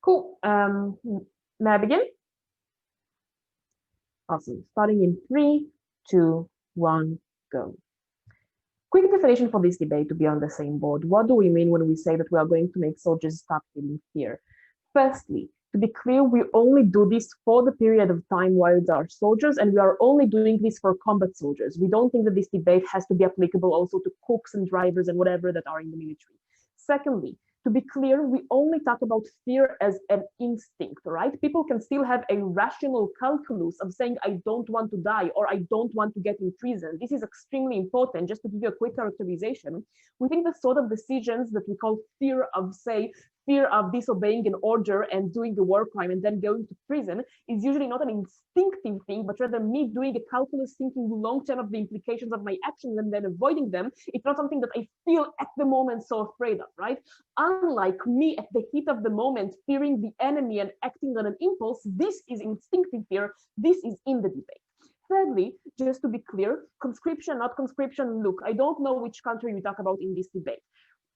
Cool. May I begin? Awesome. Starting in 3, 2, 1, go. Quick definition for this debate to be on the same board. What do we mean when we say that we are going to make soldiers stop feeling fear? Firstly, to be clear, we only do this for the period of time while they are soldiers, and we are only doing this for combat soldiers. We don't think that this debate has to be applicable also to cooks and drivers and whatever that are in the military. Secondly, to be clear, we only talk about fear as an instinct, right? People can still have a rational calculus of saying, I don't want to die or I don't want to get in prison. This is extremely important. Just to give you a quick characterization, we think the sort of decisions that we call fear of, say, fear of disobeying an order and doing a war crime and then going to prison is usually not an instinctive thing, but rather me doing a calculus, thinking long term of the implications of my actions and then avoiding them. It's not something that I feel at the moment so afraid of, right? Unlike me at the heat of the moment, fearing the enemy and acting on an impulse, this is instinctive fear. This is in the debate. Thirdly, just to be clear, conscription, not conscription. Look, I don't know which country we talk about in this debate.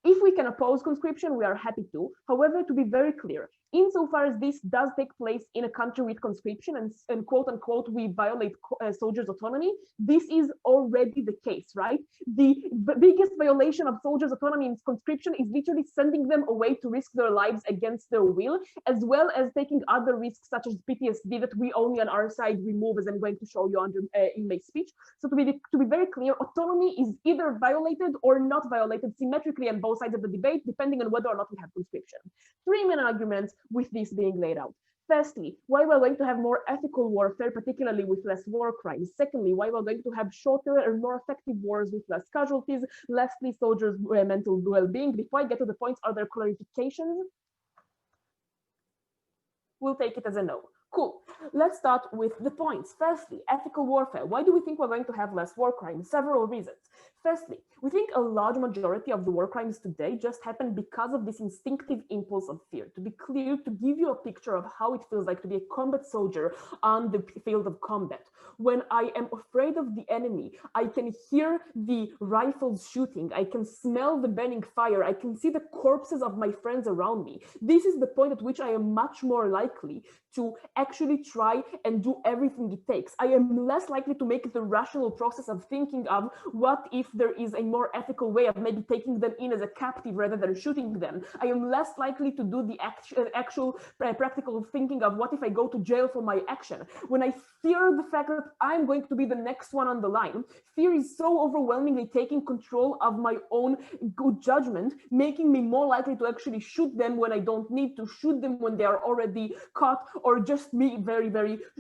If we can oppose conscription, we are happy to. However, to be very clear, insofar as this does take place in a country with conscription and quote unquote, we violate soldiers' autonomy, this is already the case, right? The biggest violation of soldiers' autonomy in conscription is literally sending them away to risk their lives against their will, as well as taking other risks such as PTSD that we only on our side remove, as I'm going to show you under in my speech. So to be very clear, autonomy is either violated or not violated symmetrically on both sides of the debate, depending on whether or not we have conscription. Three main arguments with this being laid out. Firstly, why we're going to have more ethical warfare, particularly with less war crimes. Secondly, why we're going to have shorter and more effective wars with less casualties, lessly soldiers' mental well-being. Before I get to the points, are there clarifications? We'll take it as a no. Cool. Let's start with the points. Firstly, ethical warfare. Why do we think we're going to have less war crimes? Several reasons. Firstly, we think a large majority of the war crimes today just happen because of this instinctive impulse of fear. To be clear, to give you a picture of how it feels like to be a combat soldier on the field of combat. When I am afraid of the enemy, I can hear the rifles shooting, I can smell the burning fire, I can see the corpses of my friends around me. This is the point at which I am much more likely to actually try and do everything it takes. I am less likely to make the rational process of thinking of what if there is a more ethical way of maybe taking them in as a captive rather than shooting them. I am less likely to do the actual practical thinking of what if I go to jail for my action. When I fear the fact that I'm going to be the next one on the line, fear is so overwhelmingly taking control of my own good judgment, making me more likely to actually shoot them when I don't need to, shoot them when they are already caught, or just me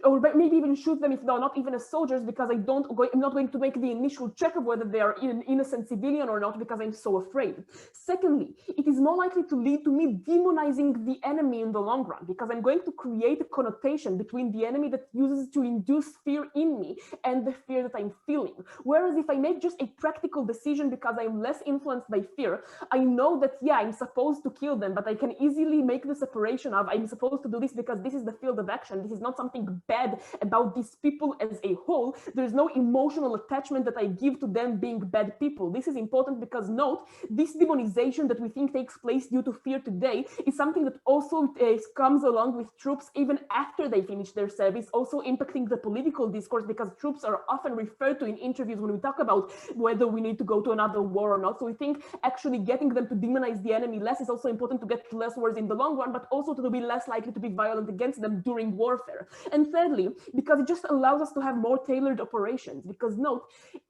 or maybe even shoot them if they're not even as soldiers, because I'm not going to make the initial check of whether they are an innocent civilian or not, because I'm so afraid. Secondly, it is more likely to lead to me demonizing the enemy in the long run, because I'm going to create a connotation between the enemy that uses to induce fear in me and the fear that I'm feeling. Whereas if I make just a practical decision because I'm less influenced by fear, I know that, yeah, I'm supposed to kill them, but I can easily make the separation of I'm supposed to do this because this is the field of action. This is not something bad about these people as a whole. There's no emotional attachment that I give to them being bad people. This is important because, note, this demonization that we think takes place due to fear today is something that also comes along with troops even after they finish their service, also impacting the political discourse, because troops are often referred to in interviews when we talk about whether we need to go to another war or not. So we think actually getting them to demonize the enemy less is also important to get less wars in the long run, but also to be less likely to be violent against them during warfare. And thirdly, because it just allows us to have more tailored operations, because note,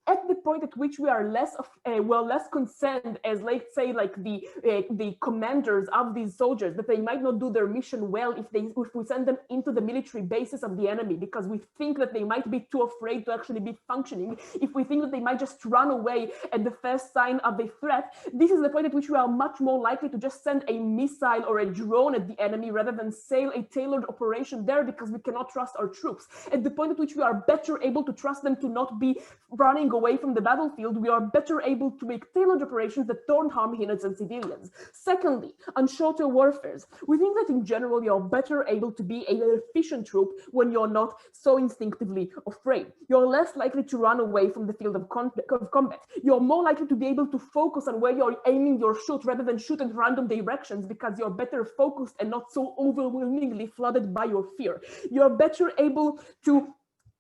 at the point at which we are less concerned as, let's say, like the commanders of these soldiers, that they might not do their mission well if we send them into the military bases of the enemy, because we think that they might be too afraid to actually be functioning, if we think that they might just run away at the first sign of a threat, this is the point at which we are much more likely to just send a missile or a drone at the enemy rather than sail a tailored operation there because we cannot trust our troops. At the point at which we are better able to trust them to not be running away from the battlefield, we are better able to make tailored operations that don't harm innocent civilians. Secondly, on shorter warfares, we think that in general you're better able to be an efficient troop when you're not so instinctively afraid. You're less likely to run away from the field of combat. You're more likely to be able to focus on where you're aiming your shoot rather than shoot in random directions because you're better focused and not so overwhelmingly flooded by your fear. You're better able to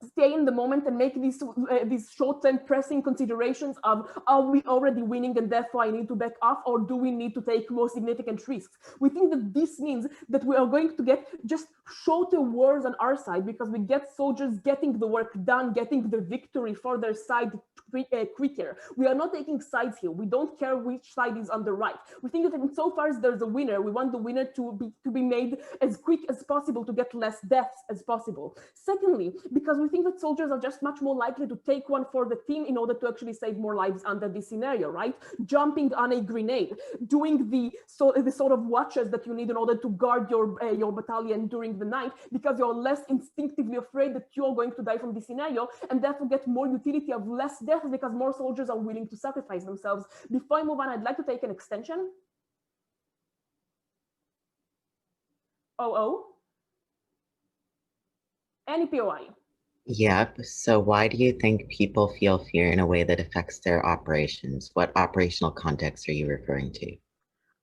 stay in the moment and make these short-term pressing considerations of, are we already winning and therefore I need to back off, or do we need to take more significant risks? We think that this means that we are going to get just shorter wars on our side because we get soldiers getting the work done, getting the victory for their side quicker. We are not taking sides here. We don't care which side is on the right. We think that insofar as there's a winner, we want the winner to be made as quick as possible to get less deaths as possible. Secondly, because we think that soldiers are just much more likely to take one for the team in order to actually save more lives under this scenario, right? Jumping on a grenade, doing the sort of watches that you need in order to guard your battalion during the night, because you're less instinctively afraid that you're going to die from this scenario, and therefore get more utility of less deaths because more soldiers are willing to sacrifice themselves. Before I move on, I'd like to take an extension. OO. Any POI. Yep. So why do you think people feel fear in a way that affects their operations? What operational context are you referring to?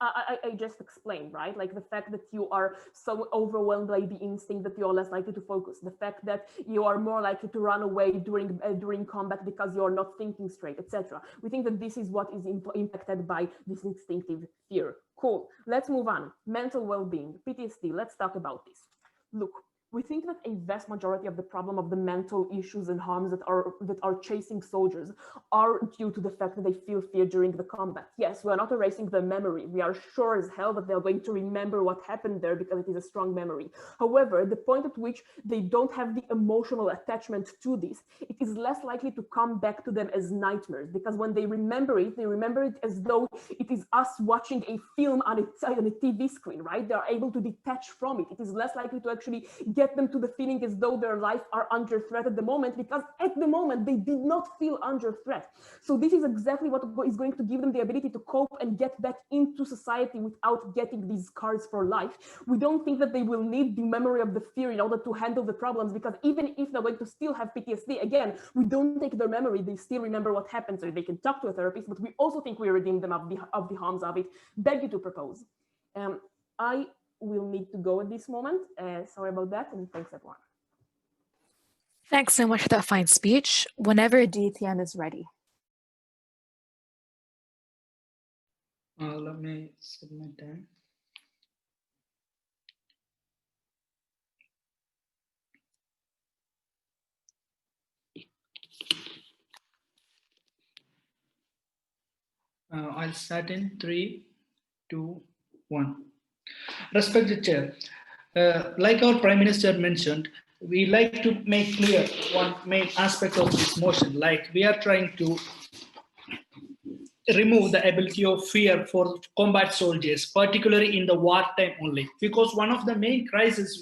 I just explained, right? Like the fact that you are so overwhelmed by the instinct that you're less likely to focus. The fact that you are more likely to run away during combat because you're not thinking straight, etc. We think that this is what is impacted by this instinctive fear. Cool. Let's move on. Mental well-being, PTSD. Let's talk about this. Look. We think that a vast majority of the problem of the mental issues and harms that are chasing soldiers are due to the fact that they feel fear during the combat. Yes, we are not erasing their memory. We are sure as hell that they're going to remember what happened there because it is a strong memory. However, the point at which they don't have the emotional attachment to this, it is less likely to come back to them as nightmares, because when they remember it as though it is us watching a film on a TV screen, right? They are able to detach from it. It is less likely to actually get them to the feeling as though their life are under threat at the moment, because at the moment they did not feel under threat. So this is exactly what is going to give them the ability to cope and get back into society without getting these scars for life. We don't think that they will need the memory of the fear in order to handle the problems, because even if they're going to still have PTSD, again, we don't take their memory, they still remember what happened, so they can talk to a therapist, but we also think we redeem them of the harms of it. Beg you to propose. I will need to go at this moment. Sorry about that, and thanks everyone. Thanks so much for that fine speech. Whenever DTN is ready. Let me submit that. I'll start in 3, 2, 1. Respected Chair, like our Prime Minister mentioned, we like to make clear one main aspect of this motion, like we are trying to remove the ability of fear for combat soldiers, particularly in the wartime only, because one of the main crises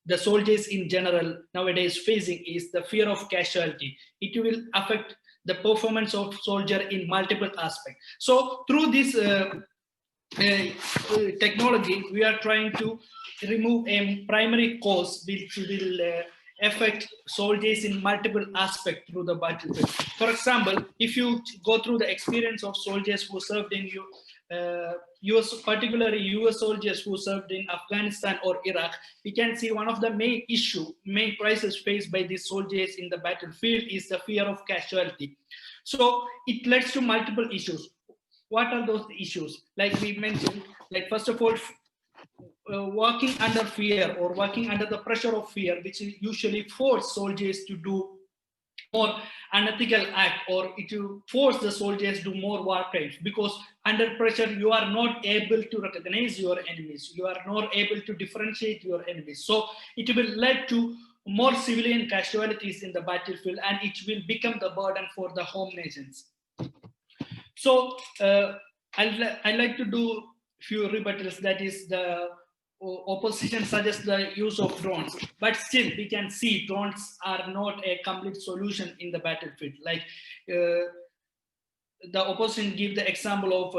the soldiers in general nowadays facing is the fear of casualty. It will affect the performance of soldier in multiple aspects. So through this technology, we are trying to remove a primary cause which will affect soldiers in multiple aspects through the battlefield. For example, if you go through the experience of soldiers who served in US, particularly US soldiers who served in Afghanistan or Iraq, we can see one of the main crises faced by these soldiers in the battlefield is the fear of casualty. So it leads to multiple issues. What are those issues? Like we mentioned, like first of all, working under fear or working under the pressure of fear, which usually force soldiers to do more unethical act, or it will force the soldiers to do more war crimes, because under pressure you are not able to recognize your enemies, you are not able to differentiate your enemies. So it will lead to more civilian casualties in the battlefield, and it will become the burden for the home nations. So I like to do few rebuttals. That is, opposition suggests the use of drones, but still we can see drones are not a complete solution in the battlefield. Like the opposition give the example of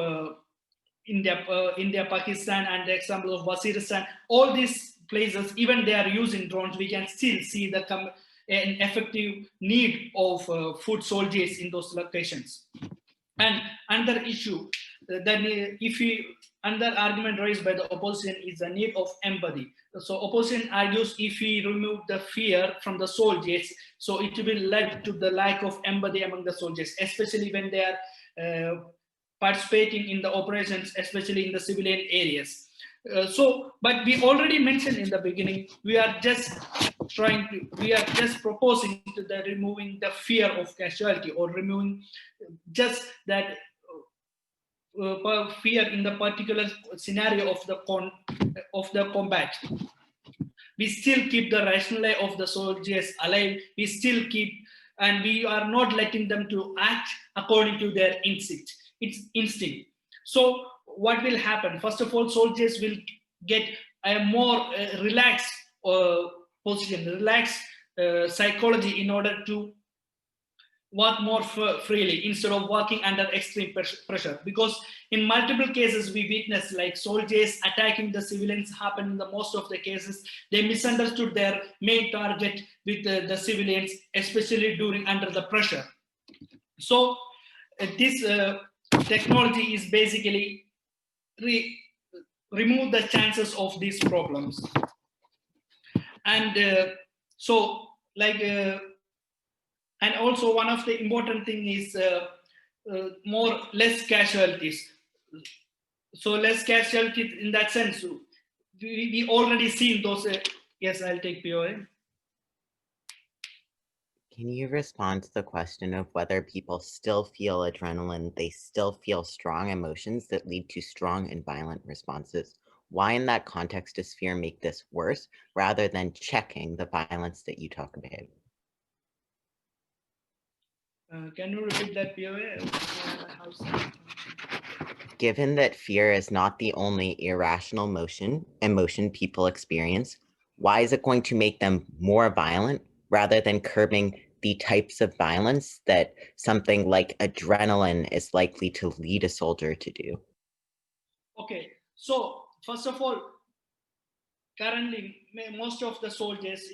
India, Pakistan, and the example of Waziristan. All these places, even they are using drones, we can still see the an effective need of foot soldiers in those locations. And another issue that another argument raised by the opposition is the need of empathy. So opposition argues if we remove the fear from the soldiers, so it will lead to the lack of empathy among the soldiers, especially when they are participating in the operations, especially in the civilian areas. But we already mentioned in the beginning, we are just proposing to the removing the fear of casualty, or removing just that fear in the particular scenario of the combat. We still keep the rationale of the soldiers alive. We still keep, and we are not letting them to act according to their instinct. So what will happen? First of all, soldiers will get a more relaxed position, relaxed psychology in order to work more freely instead of working under extreme pressure. Because in multiple cases we witness like soldiers attacking the civilians happen in the most of the cases. They misunderstood their main target with the civilians, especially during under the pressure. So this technology is basically remove the chances of these problems. And and also one of the important thing is less casualties. So less casualties in that sense. We already seen those. Yes, I'll take POA. Can you respond to the question of whether people still feel adrenaline, they still feel strong emotions that lead to strong and violent responses? Why in that context does fear make this worse rather than checking the violence that you talk about? Can you repeat that, POA? Given that fear is not the only irrational emotion people experience, why is it going to make them more violent rather than curbing the types of violence that something like adrenaline is likely to lead a soldier to do? Okay, so first of all, currently most of the soldiers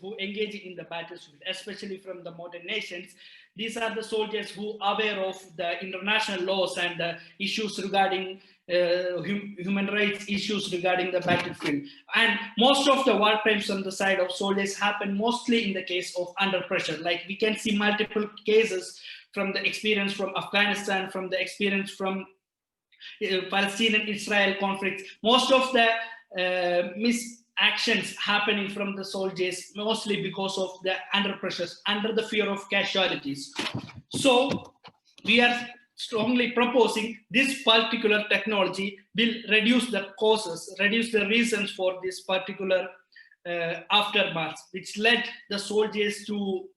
who engage in the battlefield, especially from the modern nations, these are the soldiers who are aware of the international laws and the issues regarding human rights issues regarding the battlefield. And most of the war crimes on the side of soldiers happen mostly in the case of under pressure. Like we can see multiple cases from the experience from Afghanistan, from the experience from Palestinian-Israel conflicts. Most of the misactions happening from the soldiers mostly because of the under pressures, under the fear of casualties. So we are strongly proposing this particular technology will reduce the causes, reduce the reasons for this particular aftermath, which led the soldiers to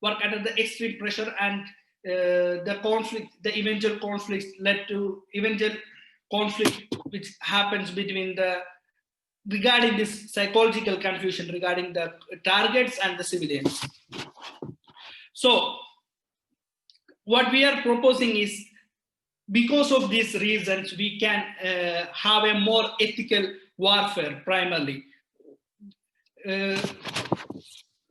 work under the extreme pressure, and the eventual conflict led to eventual conflict which happens regarding this psychological confusion regarding the targets and the civilians. So what we are proposing is, because of these reasons, we can have a more ethical warfare primarily.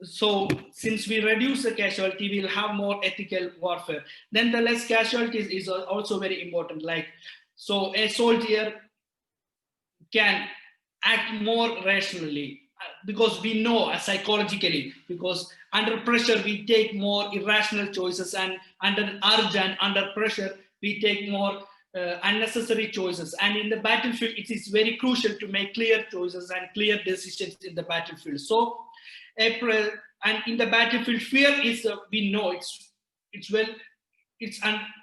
So since we reduce the casualty, we'll have more ethical warfare. Then the less casualties is also very important. Like, so a soldier can act more rationally because we know psychologically, because under pressure we take more irrational choices, and under urge and under pressure we take more unnecessary choices. And in the battlefield, it is very crucial to make clear choices and clear decisions in the battlefield. So and in the battlefield, fear is we know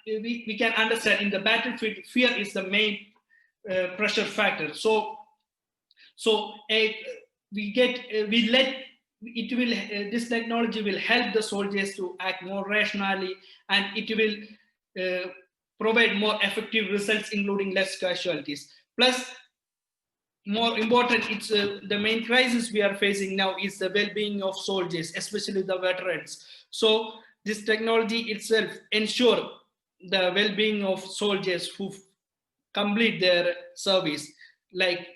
we can understand in the battlefield fear is the main pressure factor. So this technology will help the soldiers to act more rationally, and it will provide more effective results, including less casualties. Plus, more important, it's the main crisis we are facing now is the well-being of soldiers, especially the veterans. So this technology itself ensure the well-being of soldiers who complete their service, like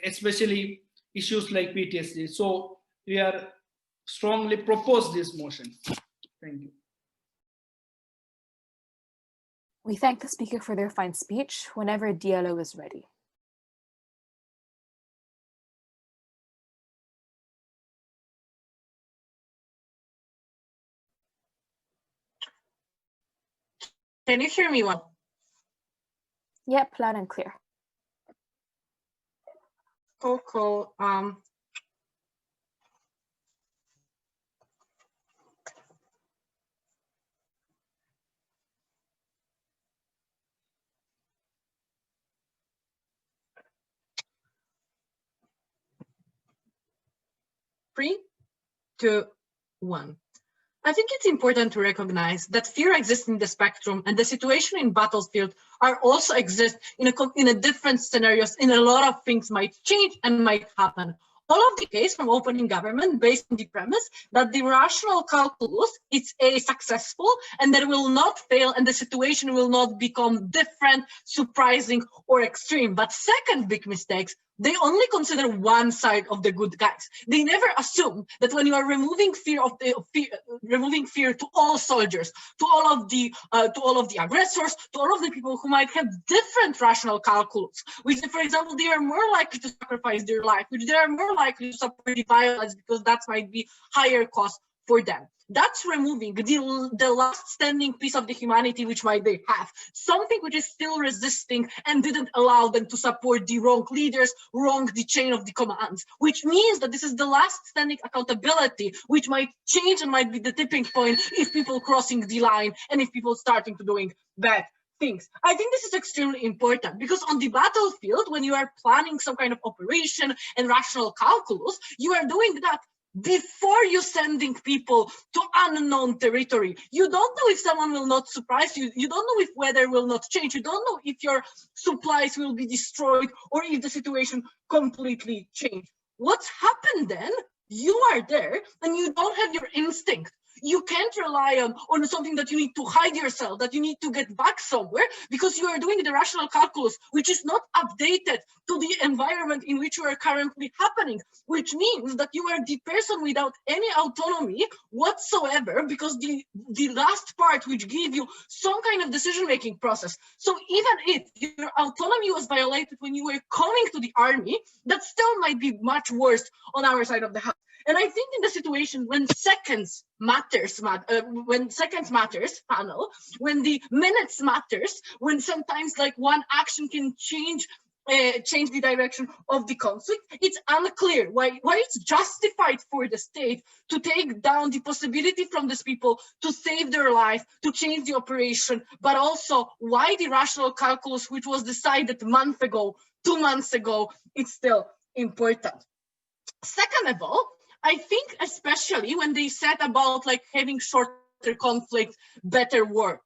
especially issues like PTSD. So we are strongly propose this motion. Thank you. We thank the speaker for their fine speech. Whenever DLO is ready. Can you hear me well? Yep, loud and clear. Cool. Three, two, one. I think it's important to recognize that fear exists in the spectrum, and the situation in battlefield are also exist in a different scenarios. In a lot of things might change and might happen. All of the case from opening government based on the premise that the rational calculus is a successful and that it will not fail and the situation will not become different, surprising, or extreme. But second big mistakes, they only consider one side of the good guys. They never assume that when you are removing fear to all soldiers, to all of the aggressors, to all of the people who might have different rational calculus, which, for example, they are more likely to sacrifice their life, which they are more likely to support the violence because that might be higher cost for them. That's removing the last standing piece of the humanity which might they have, something which is still resisting and didn't allow them to support the wrong leaders, wrong the chain of the commands, which means that this is the last standing accountability, which might change and might be the tipping point if people crossing the line and if people starting to doing bad things. I think this is extremely important because on the battlefield, when you are planning some kind of operation and rational calculus, you are doing that before you sending people to unknown territory. You don't know if someone will not surprise you. You don't know if weather will not change. You don't know if your supplies will be destroyed or if the situation completely changed. What's happened then? You are there and you don't have your instinct. You can't rely on something that you need to hide yourself, that you need to get back somewhere because you are doing the rational calculus, which is not updated to the environment in which you are currently happening, which means that you are the person without any autonomy whatsoever because the last part which gives you some kind of decision-making process. So even if your autonomy was violated when you were coming to the army, that still might be much worse on our side of the house. And I think in the situation when seconds matters, panel, when the minutes matters, when sometimes like one action can change the direction of the conflict, it's unclear why it's justified for the state to take down the possibility from these people to save their life, to change the operation, but also why the rational calculus, which was decided a month ago, 2 months ago, it's still important. Second of all, I think especially when they said about like having shorter conflict, better war.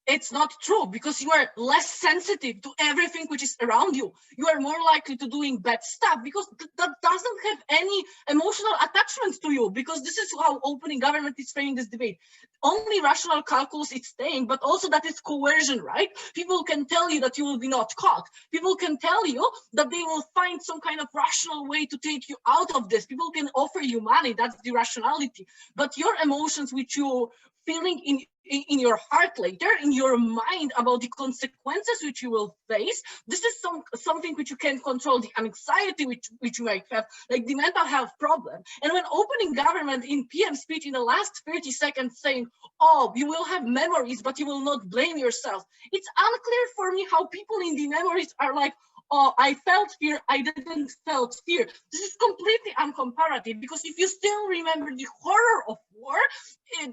It's not true because you are less sensitive to everything which is around you. You are more likely to doing bad stuff because that doesn't have any emotional attachment to you, because this is how opening government is framing this debate. Only rational calculus is staying, but also that is coercion, right? People can tell you that you will be not caught. People can tell you that they will find some kind of rational way to take you out of this. People can offer you money, that's the rationality. But your emotions, which you're feeling in your heart later, in your mind about the consequences which you will face, this is something which you can control, the anxiety which you might have, like the mental health problem. And when opening government in PM speech in the last 30 seconds saying, oh, you will have memories, but you will not blame yourself, it's unclear for me how people in the memories are like, oh, I felt fear, I didn't felt fear. This is completely uncomparative, because if you still remember the horror of war,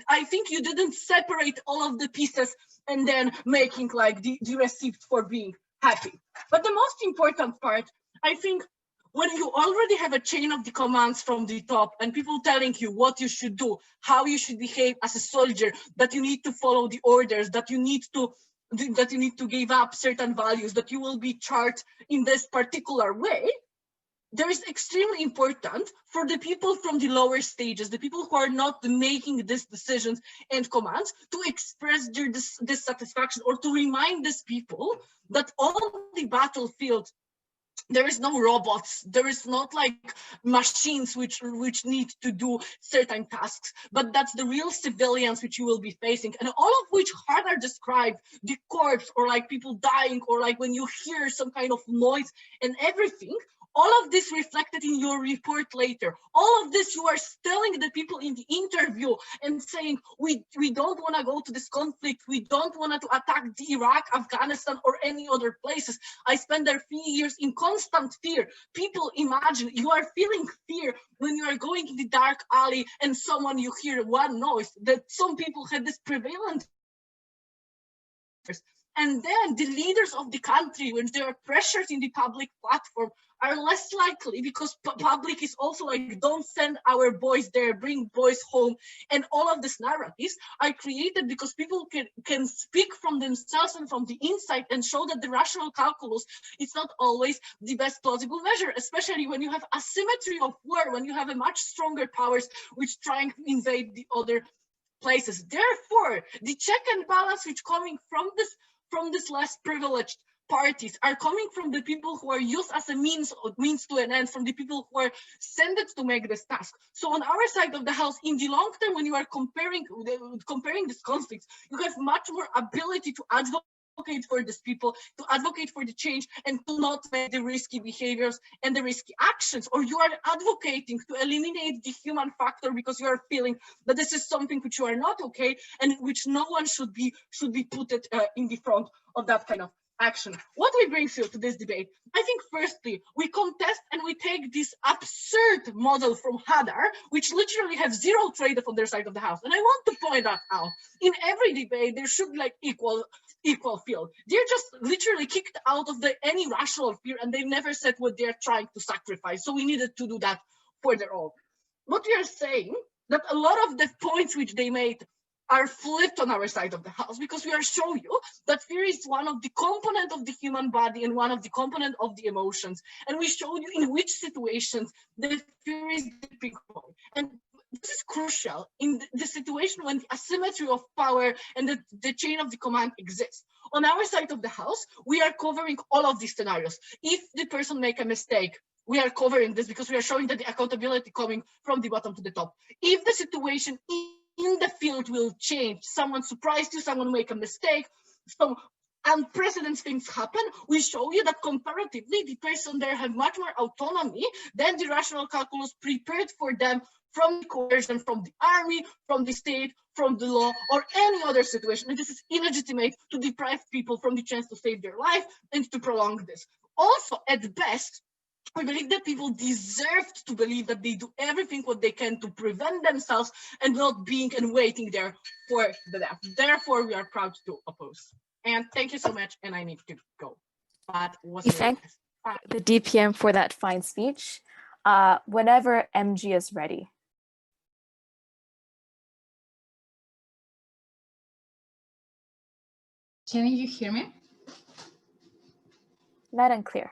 I think you didn't separate all of the pieces and then making like the receipt for being happy. But the most important part, I think, when you already have a chain of the commands from the top and people telling you what you should do, how you should behave as a soldier, that you need to follow the orders, that you need to that you need to give up certain values, that you will be charged in this particular way, there is extremely important for the people from the lower stages, the people who are not making these decisions and commands, to express their dissatisfaction, or to remind these people that on the battlefield, there is no robots, there is not like machines which need to do certain tasks, but that's the real civilians which you will be facing, and all of which harder described the corpse, or like people dying, or like when you hear some kind of noise and everything. All of this reflected in your report later. All of this you are telling the people in the interview and saying, we don't want to go to this conflict. We don't want to attack the Iraq, Afghanistan, or any other places. I spent there 3 years in constant fear. People imagine you are feeling fear when you are going in the dark alley and someone you hear one noise, that some people had this prevalent. And then the leaders of the country, when they are pressured in the public platform, are less likely, because public is also like, don't send our boys there, bring boys home. And all of these narratives are created because people can speak from themselves and from the inside and show that the rational calculus is not always the best plausible measure, especially when you have asymmetry of war, when you have a much stronger powers which trying to invade the other places. Therefore, the check and balance which coming from this less privileged parties are coming from the people who are used as a means to an end, from the people who are sent to make this task. So on our side of the house, in the long term, when you are comparing these conflicts, you have much more ability to advocate for these people, to advocate for the change, and to not make the risky behaviors and the risky actions. Or you are advocating to eliminate the human factor because you are feeling that this is something which you are not okay, and which no one should be put in the front of that kind of action. What we bring you to this debate? I think firstly, we contest and we take this absurd model from Hadar, which literally have zero trade-off on their side of the house. And I want to point that out. In every debate, there should be like equal field. They're just literally kicked out of any rational fear, and they've never said what they're trying to sacrifice. So we needed to do that for their own. What we are saying, that a lot of the points which they made are flipped on our side of the house, because we are showing you that fear is one of the component of the human body and one of the component of the emotions. And we showed you in which situations the fear is the big point. And this is crucial in the situation when the asymmetry of power and the chain of the command exists. On our side of the house, we are covering all of these scenarios. If the person make a mistake, we are covering this because we are showing that the accountability coming from the bottom to the top. If the situation in the field will change, someone surprised you, someone make a mistake, some unprecedented things happen, we show you that comparatively the person there have much more autonomy than the rational calculus prepared for them from the coercion, from the army, from the state, from the law, or any other situation. And this is illegitimate to deprive people from the chance to save their life and to prolong this. Also, at best, I believe that people deserve to believe that they do everything what they can to prevent themselves and not being and waiting there for the death. Therefore, we are proud to oppose. And thank you so much, and I need to go. But was We thank the DPM for that fine speech. Whenever MG is ready. Can you hear me? Loud and clear.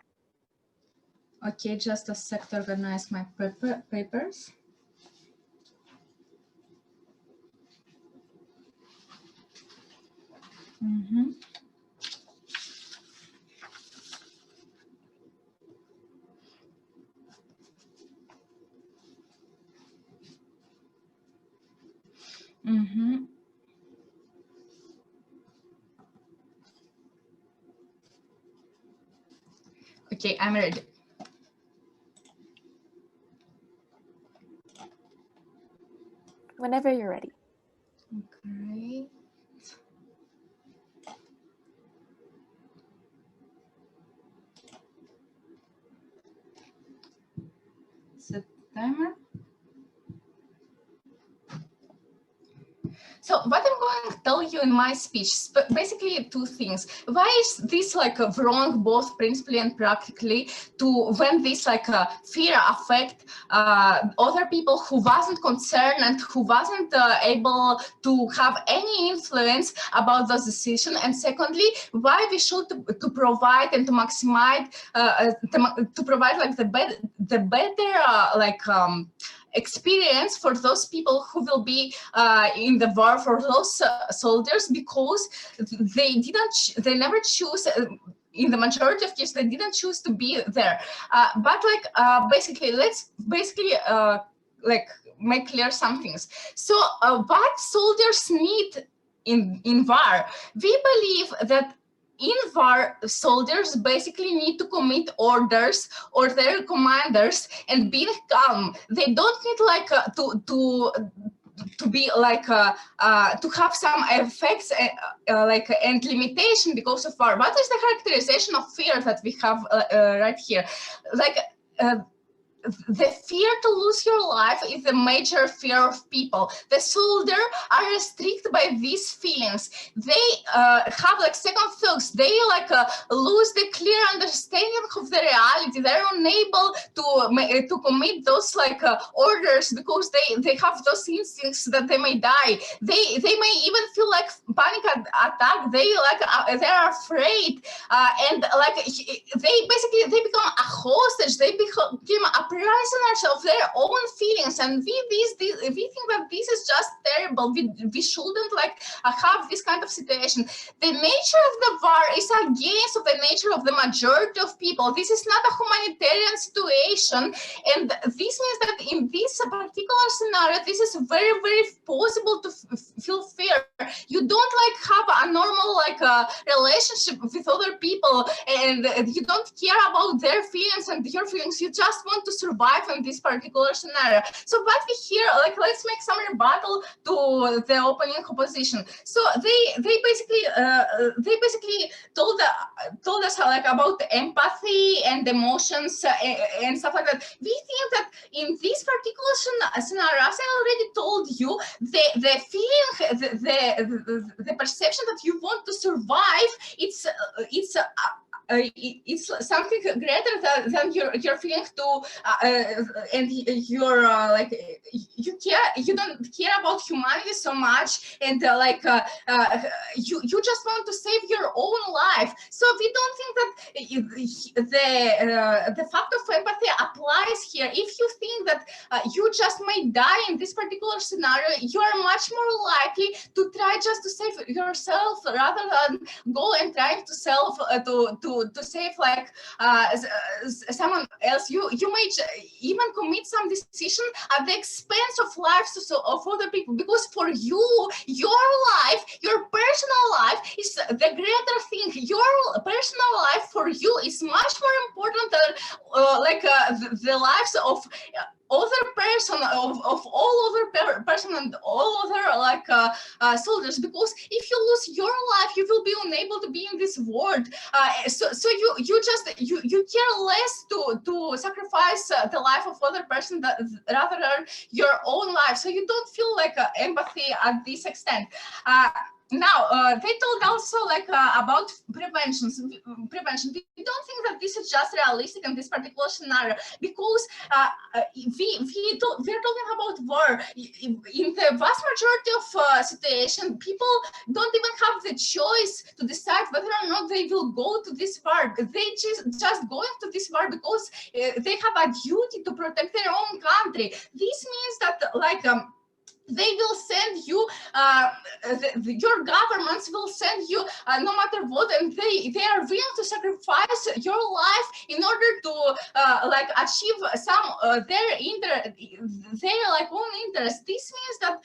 Okay, just a sec to organize my papers. Mm-hmm. Mm-hmm. Okay, I'm ready. Whenever you're ready. Okay. Set timer. So what I'm going to tell you in my speech, basically two things. Why is this like wrong, both principally and practically, to when this like fear affect other people who wasn't concerned and who wasn't able to have any influence about those decisions? And secondly, why we should to provide and to maximize to provide like the better experience for those people who will be in the war, for those soldiers, because they never choose. In the majority of cases, they didn't choose to be there. But like basically, let's like make clear some things. So what soldiers need in war? We believe that in war, soldiers basically need to commit orders or their commanders and be calm. They don't need like to be like to have some effects like and limitation because of war. What is the characterization of fear that we have right here? Like the fear to lose your life is the major fear of people. The soldier are restricted by these feelings. They have like second thoughts. They like lose the clear understanding of the reality. They're unable to commit those like orders because they have those instincts that they may die. They may even feel like panic attack. They like they're afraid and like they become a hostage. They become a prisoners of their own feelings, and we think that this is just terrible. We shouldn't like have this kind of situation. The nature of the war is against the nature of the majority of people. This is not a humanitarian situation, and this means that in this particular scenario, this is very, very possible to feel fear. You don't like have a normal like relationship with other people, and you don't care about their feelings and your feelings. You just want to survive in this particular scenario. So what we hear, like, let's make some rebuttal to the opening opposition. So they basically told us like about empathy and emotions and stuff like that. We think that in this particular scenario, as I already told you, the feeling, the perception that you want to survive, it's something greater than your feeling to and your like you don't care about humanity so much, and you just want to save your own life. So we don't think that the fact of empathy applies here. If you think that you just may die in this particular scenario, you are much more likely to try just to save yourself rather than go and try to to save like someone else. You may even commit some decision at the expense of lives of other people, because for you, your life, your personal life is the greater thing. Your personal life for you is much more important than the lives of other person, of all other person and all other like soldiers, because if you lose your life, you will be unable to be in this world. So you care less to sacrifice the life of other person rather than your own life. So you don't feel like empathy at this extent. Now, they told also like about prevention. We don't think that this is just realistic in this particular scenario, because we're talking about war. In the vast majority of situation, people don't even have the choice to decide whether or not they will go to this war. They just go into this war because they have a duty to protect their own country. This means that like they will send you, your governments will send you no matter what, and they are willing to sacrifice your life in order to like achieve some their like own interest. This means that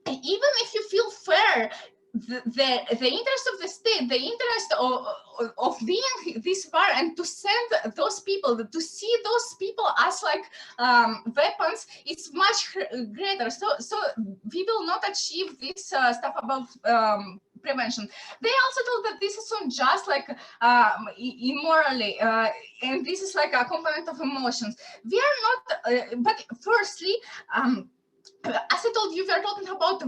even if you feel fair, the interest of the state, the interest of being this war, and to send those people, to see those people as like weapons, it's much greater. So we will not achieve this stuff about prevention. They also told that this is not just like immorally, and this is like a component of emotions. We are not, but firstly, as I told you, we are talking about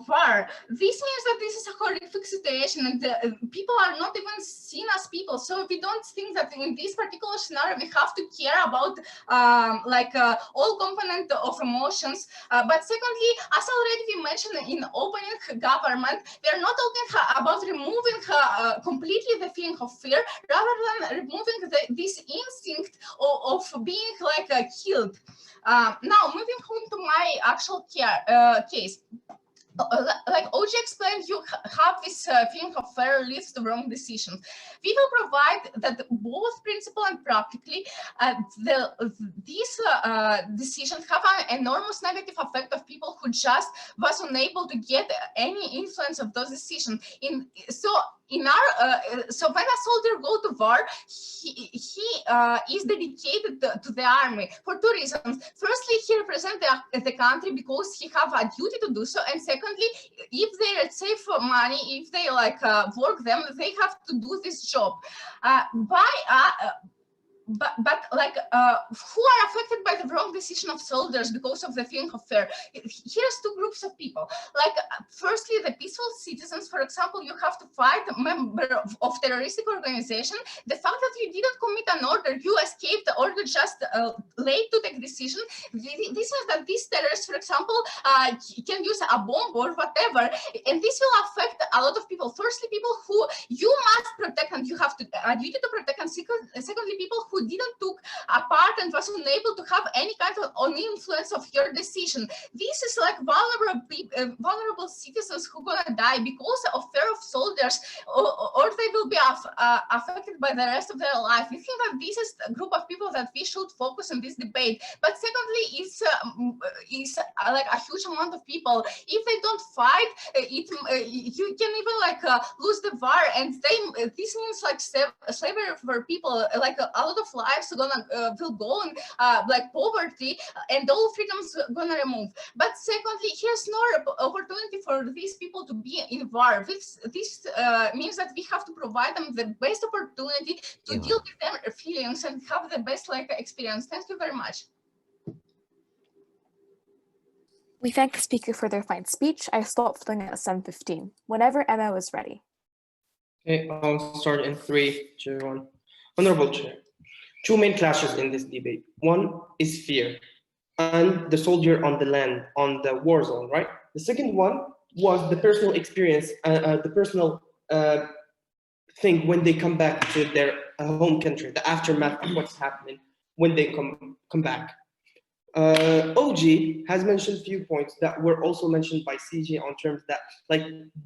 war. This means that this is a horrific situation, and people are not even seen as people. So we don't think that in this particular scenario we have to care about all component of emotions. But secondly, as already we mentioned in opening government, we are not talking about removing completely the feeling of fear, rather than removing this instinct of being killed. Now, moving on to my actual case. Like OG explained, you have this feeling of fear leads to wrong decisions. We will provide that both principle and practically these decisions have an enormous negative effect of people who just was unable to get any influence of those decisions. So when a soldier go to war, he is dedicated to the army for two reasons. Firstly, he represents the country because he have a duty to do so, and secondly, if they save money, if they work them, they have to do this job. But who are affected by the wrong decision of soldiers because of the feeling of fear? Here's two groups of people. Firstly, the peaceful citizens. For example, you have to fight a member of terroristic organization. The fact that you didn't commit an order, you escaped, or you just late to take decision. This means that these terrorists, for example, can use a bomb or whatever, and this will affect a lot of people. Firstly, people who you must protect and you have to duty to protect, and secondly, people who didn't took a part and was unable to have any kind of influence of your decision. This is vulnerable citizens who gonna die because of fear of soldiers, or they will be affected by the rest of their life. We think that this is a group of people that we should focus on this debate. But secondly, it's like a huge amount of people. If they don't fight, you can even lose the war, and this means slavery for people. A lot of lives will go on poverty, and all freedoms gonna remove. But secondly, here's no opportunity for these people to be in war. This means that we have to provide them the best opportunity to deal with their feelings and have the best experience. Thank you very much. We thank the speaker for their fine speech. I stopped filling at 7:15. Whenever Emma was ready. Okay, I'll start in 3, 2, 1. Honorable Chair, two main clashes in this debate. One is fear and the soldier on the land, on the war zone, right? The second one was the personal experience, the personal thing when they come back to their home country, the aftermath of what's happening when they come back. OG has mentioned a few points that were also mentioned by CJ on terms that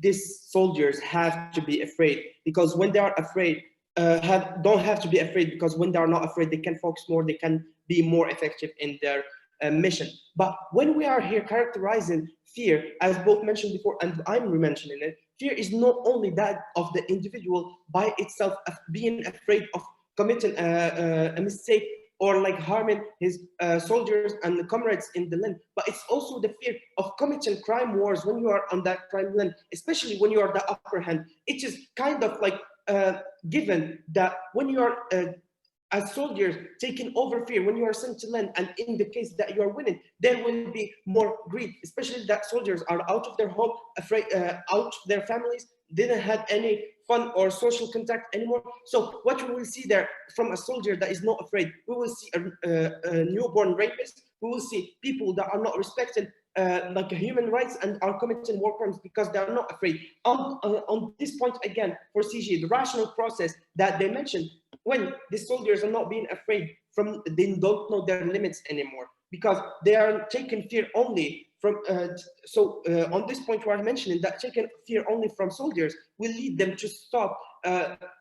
these soldiers have to be afraid, because when they are afraid, don't have to be afraid, because when they are not afraid, they can focus more, they can be more effective in their mission. But when we are here characterizing fear, as both mentioned before, and I'm re-mentioning it, fear is not only that of the individual by itself, of being afraid of committing a mistake or harming his soldiers and comrades in the land, but it's also the fear of committing crime wars when you are on that crime land, especially when you are the upper hand. It is kind of given that when you are as soldiers taking over fear, when you are sent to land, and in the case that you are winning, there will be more greed, especially that soldiers are out of their home, afraid, out of their families, didn't have any fun or social contact anymore. So what we will see there from a soldier that is not afraid, we will see a newborn rapist, we will see people that are not respecting human rights and are committing war crimes because they are not afraid. On this point again, for CG, the rational process that they mentioned, when the soldiers are not being afraid from, they don't know their limits anymore, because they are taking fear only from, on this point where I'm mentioning that taking fear only from soldiers will lead them to stop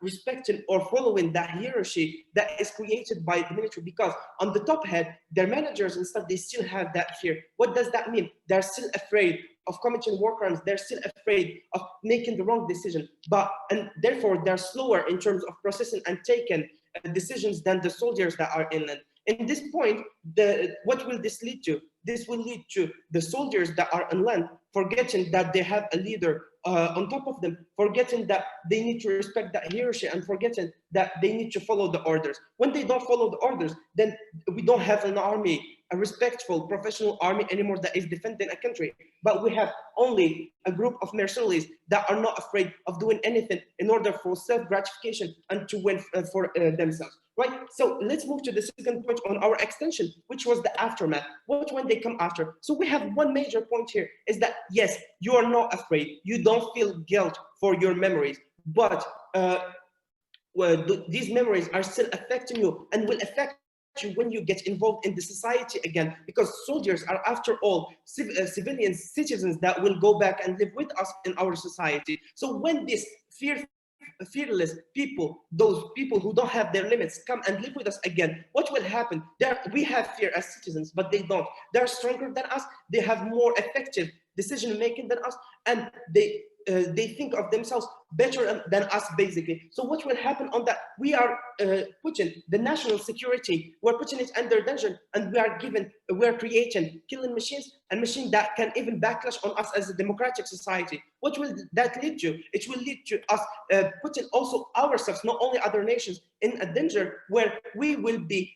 respecting or following that hierarchy that is created by the military, because on the top head, their managers and stuff, they still have that fear. What does that mean? They're still afraid of committing war crimes. They're still afraid of making the wrong decision, and therefore they're slower in terms of processing and taking decisions than the soldiers that are inland. In this point, what will this lead to? This will lead to the soldiers that are on land forgetting that they have a leader on top of them, forgetting that they need to respect that hierarchy, and forgetting that they need to follow the orders. When they don't follow the orders, then we don't have an army a respectful professional army anymore that is defending a country, but we have only a group of mercenaries that are not afraid of doing anything in order for self-gratification and to win for themselves, right? So let's move to the second point on our extension, which was the aftermath. What when they come after? So we have one major point here is that, yes, you are not afraid. You don't feel guilt for your memories, but these memories are still affecting you and will affect you when you get involved in the society again, because soldiers are, after all, civilians, citizens that will go back and live with us in our society. So when this fearless people, those people who don't have their limits, come and live with us again, what will happen? We have fear as citizens, but they don't. They're stronger than us. They have more effective decision making than us, and they think of themselves better than us, basically. So what will happen on that? We are putting the national security, we're putting it under danger, and we're creating killing machines, and machines that can even backlash on us as a democratic society. What will that lead to? It will lead to us putting also ourselves, not only other nations, in a danger where we will be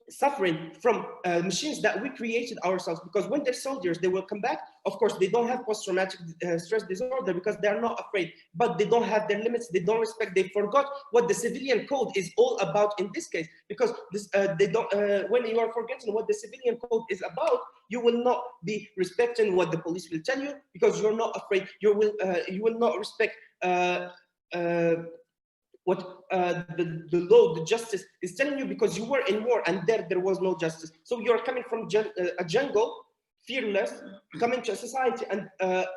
suffering from machines that we created ourselves, because when they're soldiers, they will come back. Of course, they don't have post-traumatic stress disorder because they're not afraid, but they don't have their limits. They don't respect. They forgot what the civilian code is all about in this case, because this, they don't. When you are forgetting what the civilian code is about, you will not be respecting what the police will tell you, because you're not afraid. You will not respect what the law, the justice is telling you, because you were in war and there was no justice. So you're coming from a jungle, fearless, coming to a society, and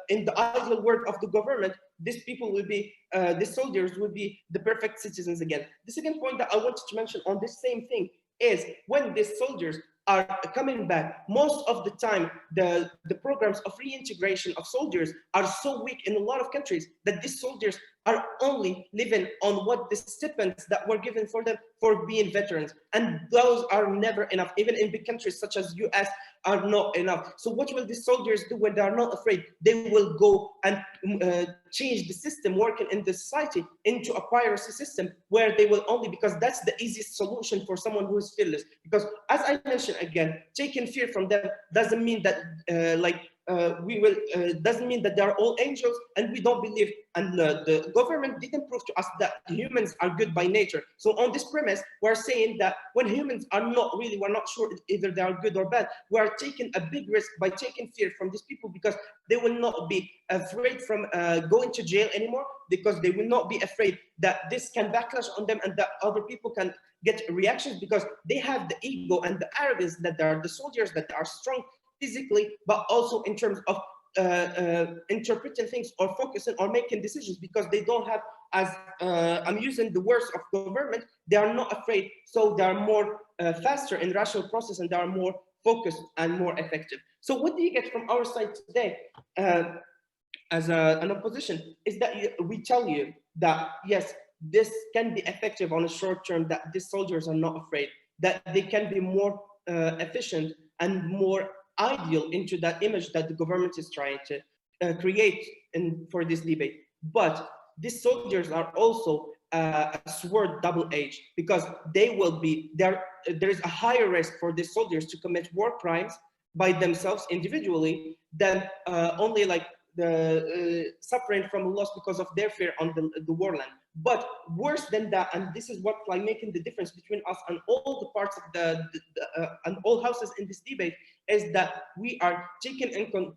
in the ideal world of the government, these people will be, these soldiers will be the perfect citizens again. The second point that I wanted to mention on this same thing is when these soldiers are coming back, most of the time, the programs of reintegration of soldiers are so weak in a lot of countries that these soldiers are only living on what the stipends that were given for them for being veterans. And those are never enough. Even in big countries such as US are not enough. So what will these soldiers do when they are not afraid? They will go and change the system working in the society into a piracy system where they will only, because that's the easiest solution for someone who is fearless. Because as I mentioned again, taking fear from them doesn't mean that doesn't mean that they are all angels and we don't believe, and the government didn't prove to us that humans are good by nature. So on this premise, we're saying that when humans are not really, we're not sure either they are good or bad, we are taking a big risk by taking fear from these people, because they will not be afraid from going to jail anymore, because they will not be afraid that this can backlash on them and that other people can get reactions, because they have the ego and the arrogance that they are the soldiers, that they are strong physically, but also in terms of interpreting things or focusing or making decisions, because they don't have, as I'm using the words of government, they are not afraid. So they are more faster in rational process, and they are more focused and more effective. So what do you get from our side today as an opposition is that we tell you that, yes, this can be effective on a short term, that these soldiers are not afraid, that they can be more efficient and more ideal into that image that the government is trying to create for this debate. But these soldiers are also a sword double-edged, because they will be there. There is a higher risk for these soldiers to commit war crimes by themselves individually than only like the suffering from loss because of their fear on the warland. But worse than that, and this is what like making the difference between us and all the parts of and all houses in this debate, is that we are taking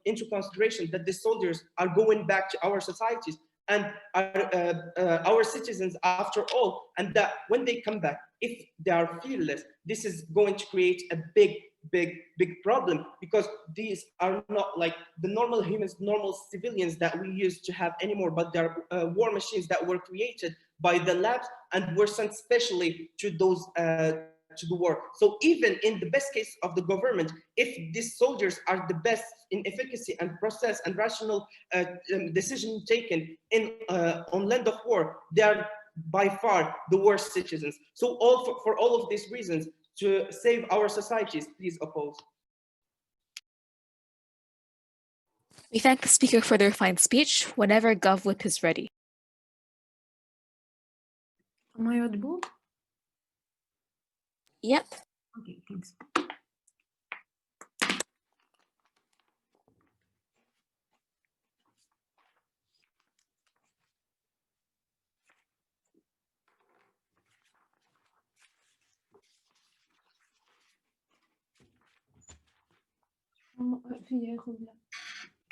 into consideration that the soldiers are going back to our societies and are our citizens after all, and that when they come back, if they are fearless, this is going to create a big problem, because these are not like the normal humans, normal civilians that we used to have anymore, but they're war machines that were created by the labs and were sent specially to those to the war. So even in the best case of the government, if these soldiers are the best in efficacy and process and rational decision taken in on land of war, they are by far the worst citizens. So for all of these reasons, to save our societies, please oppose. We thank the speaker for their fine speech. Whenever GovWhip is ready. Am I audible? Yep. Okay, thanks.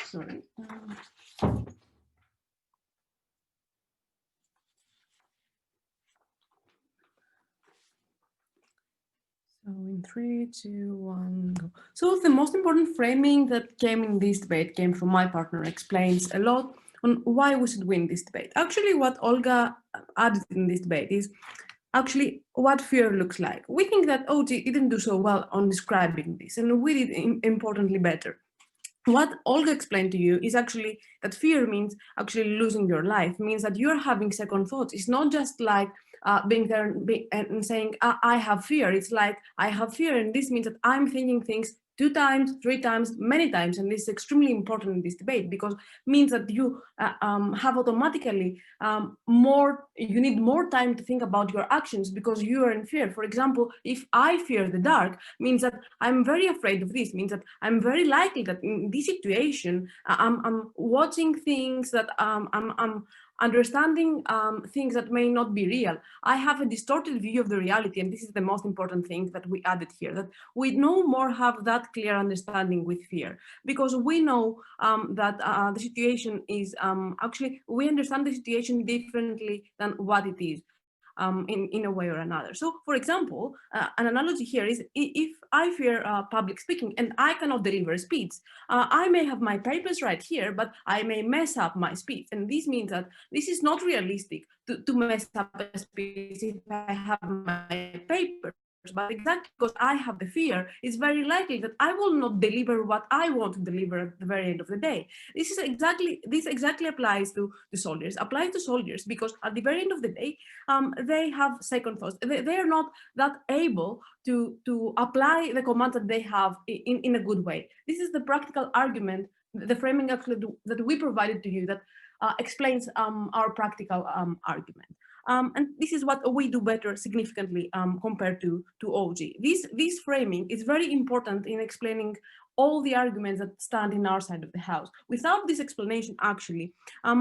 Sorry. So in 3, 2, 1, go. So the most important framing that came in this debate came from my partner, explains a lot on why we should win this debate. Actually, what Olga added in this debate is actually what fear looks like. We think that OG didn't do so well on describing this, and we did importantly better. What Olga explained to you is actually that fear means actually losing your life, means that you're having second thoughts. It's not just like being there and saying, I have fear. It's like, I have fear. And this means that I'm thinking things 2 times, 3 times, many times. And this is extremely important in this debate because it means that you have automatically you need more time to think about your actions because you are in fear. For example, if I fear the dark, means that I'm very afraid of this, means that I'm very likely that in this situation, I'm watching things that I'm understanding things that may not be real. I have a distorted view of the reality, and this is the most important thing that we added here, that we no more have that clear understanding with fear, because we know that the situation is actually, we understand the situation differently than what it is. In a way or another. So, for example, an analogy here is if I fear public speaking and I cannot deliver a speech, I may have my papers right here, but I may mess up my speech. And this means that this is not realistic to mess up a speech if I have my papers. But exactly because I have the fear, it's very likely that I will not deliver what I want to deliver at the very end of the day. This exactly applies to the soldiers. Applies to soldiers because at the very end of the day, they have second thoughts. They are not that able to apply the commands that they have in a good way. This is the practical argument, the framing actually that we provided to you that explains our practical argument. And this is what we do better significantly compared to OG. This framing is very important in explaining all the arguments that stand in our side of the house. Without this explanation, actually,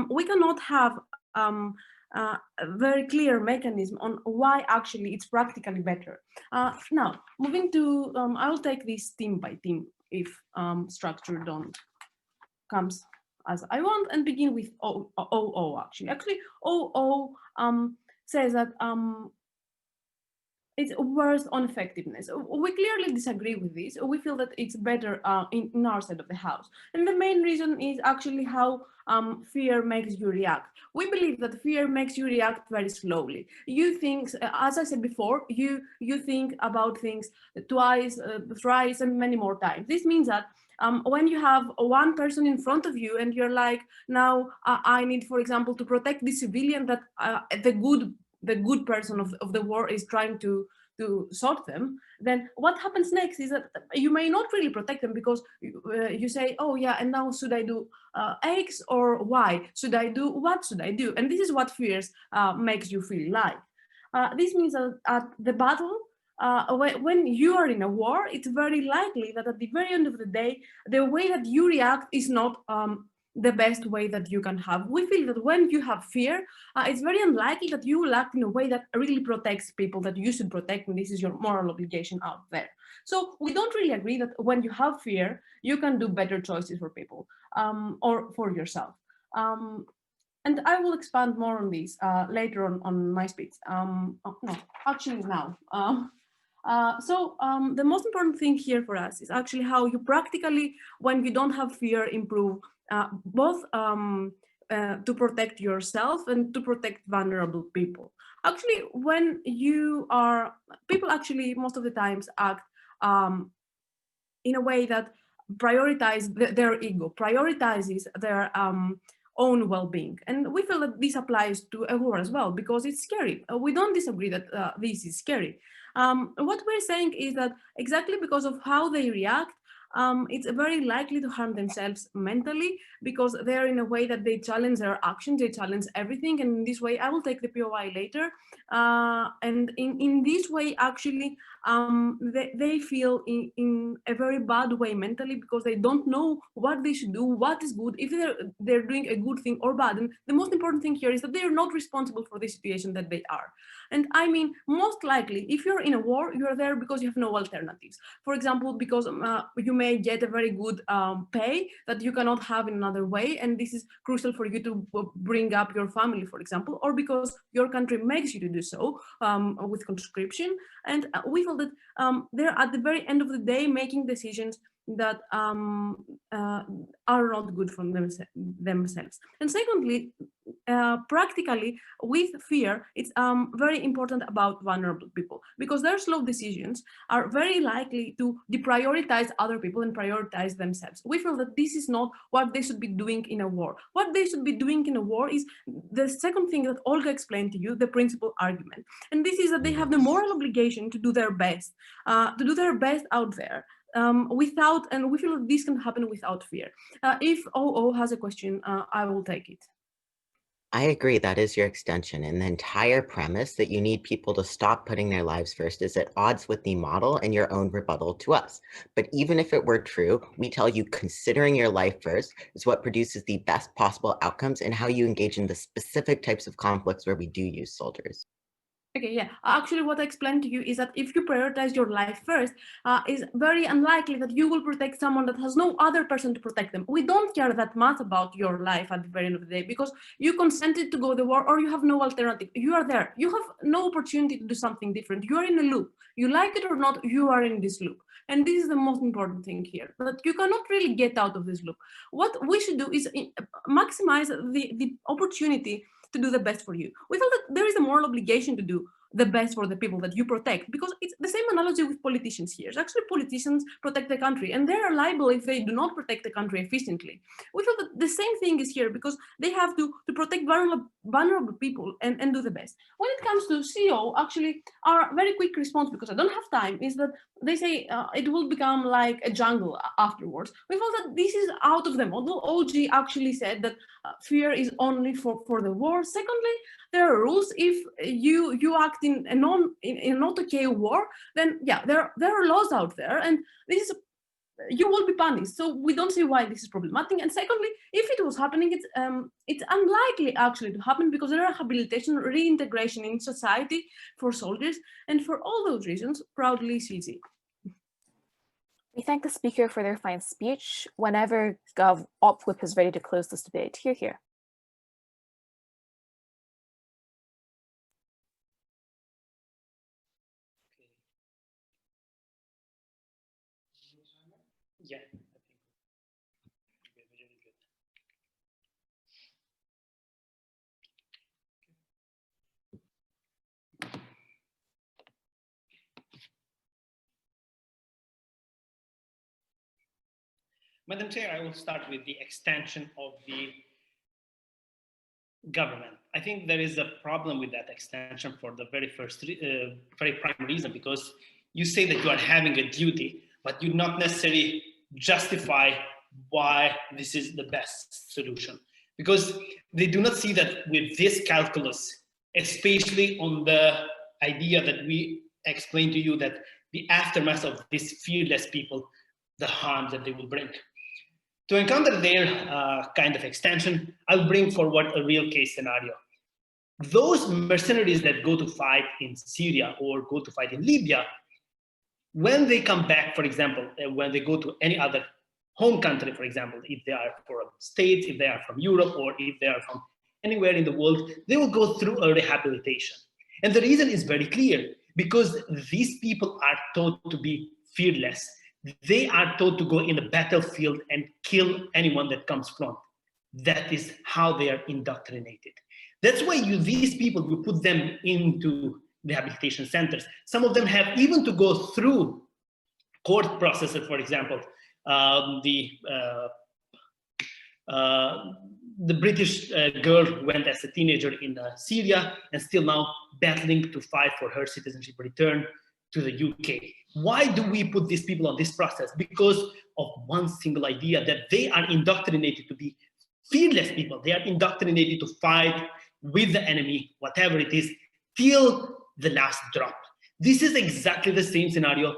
we cannot have a very clear mechanism on why actually it's practically better. Now, moving to, I will take this team by team if structure don't comes as I want, and begin with OO actually. Actually, OO says that it's worse on effectiveness. We clearly disagree with this. We feel that it's better in our side of the house. And the main reason is actually how fear makes you react. We believe that fear makes you react very slowly. You think, as I said before, you think about things twice, thrice, and many more times. This means that when you have one person in front of you and you're like, now I need, for example, to protect the civilian that the good person of the war is trying to sort them, then what happens next is that you may not really protect them because you say, oh yeah, and now should I do X or Y? What should I do? And this is what fears makes you feel like. This means that at the battle, when you are in a war, it's very likely that at the very end of the day, the way that you react is not the best way that you can have. We feel that when you have fear, it's very unlikely that you will act in a way that really protects people that you should protect, and this is your moral obligation out there. So we don't really agree that when you have fear, you can do better choices for people or for yourself. And I will expand more on this later on my speech. No, actually now. The most important thing here for us is actually how you practically, when you don't have fear, improve both to protect yourself and to protect vulnerable people. Actually, when you are, people actually most of the times act in a way that prioritize their ego, prioritizes their own well-being. And we feel that this applies to a war as well, because it's scary. We don't disagree that this is scary. What we're saying is that exactly because of how they react, it's very likely to harm themselves mentally, because they're in a way that they challenge their actions, they challenge everything. And in this way, I will take the POI later. And in this way, actually, they feel in a very bad way mentally, because they don't know what they should do, what is good, if they're doing a good thing or bad. And the most important thing here is that they're not responsible for the situation that they are. And I mean, most likely, if you're in a war, you're there because you have no alternatives. For example, because you may get a very good pay that you cannot have in another way, and this is crucial for you to bring up your family, for example, or because your country makes you to do so with conscription. And we feel that they're at the very end of the day making decisions that are not good for themselves. And secondly, practically, with fear, it's very important about vulnerable people, because their slow decisions are very likely to deprioritize other people and prioritize themselves. We feel that this is not what they should be doing in a war. What they should be doing in a war is the second thing that Olga explained to you, the principal argument. And this is that they have the moral obligation to do their best out there. And we feel that this can happen without fear. If OO has a question, I will take it. I agree, that is your extension. And the entire premise that you need people to stop putting their lives first is at odds with the model and your own rebuttal to us. But even if it were true, we tell you considering your life first is what produces the best possible outcomes and how you engage in the specific types of conflicts where we do use soldiers. Okay, yeah. Actually, what I explained to you is that if you prioritize your life first, it's very unlikely that you will protect someone that has no other person to protect them. We don't care that much about your life at the very end of the day, because you consented to go to the war, or you have no alternative. You are there. You have no opportunity to do something different. You are in a loop. You like it or not, you are in this loop. And this is the most important thing here, that you cannot really get out of this loop. What we should do is maximize the opportunity to do the best for you. We feel that there is a moral obligation to do the best for the people that you protect, because it's the same analogy with politicians here. Actually, politicians protect the country, and they are liable if they do not protect the country efficiently. We feel that the same thing is here, because they have to protect vulnerable people and do the best. When it comes to CO, actually, our very quick response, because I don't have time, is that they say it will become like a jungle afterwards. We feel that this is out of the model. OG actually said that fear is only for the war. Secondly, there are rules. If you act in a not okay war, then yeah, there are laws out there, and this is you will be punished. So we don't see why this is problematic. And secondly, if it was happening, it's unlikely actually to happen, because there are rehabilitation, reintegration in society for soldiers, and for all those reasons, proudly CZ. We thank the speaker for their fine speech. Whenever Gov Opwhip is ready to close this debate, hear. Yeah. Madam Chair, I will start with the extension of the government. I think there is a problem with that extension for the very prime reason, because you say that you are having a duty, but you not necessarily justify why this is the best solution, because they do not see that with this calculus, especially on the idea that we explained to you, that the aftermath of these fearless people, the harm that they will bring. To encounter their kind of extension, I'll bring forward a real case scenario. Those mercenaries that go to fight in Syria or go to fight in Libya, when they come back, for example, when they go to any other home country, for example, if they are from States, if they are from Europe, or if they are from anywhere in the world, they will go through a rehabilitation. And the reason is very clear, because these people are taught to be fearless. They are taught to go in the battlefield and kill anyone that comes front. That is how they are indoctrinated. That's why these people, you put them into rehabilitation centers. Some of them have even to go through court processes, for example. The British girl who went as a teenager in Syria and still now battling to fight for her citizenship return to the UK. Why do we put these people on this process? Because of one single idea, that they are indoctrinated to be fearless people. They are indoctrinated to fight with the enemy, whatever it is, till the last drop. This is exactly the same scenario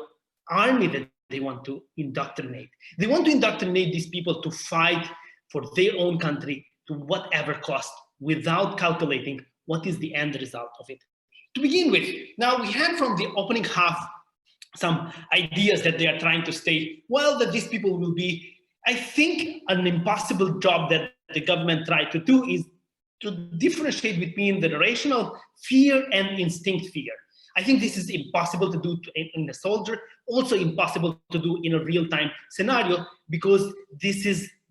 army that they want to indoctrinate. They want to indoctrinate these people to fight for their own country to whatever cost, without calculating what is the end result of it. To begin with, now we had from the opening half some ideas that they are trying to state, well, that these people will be, I think an impossible job that the government tried to do is to differentiate between the rational fear and instinct fear. I think this is impossible to do in a soldier, also impossible to do in a real-time scenario, because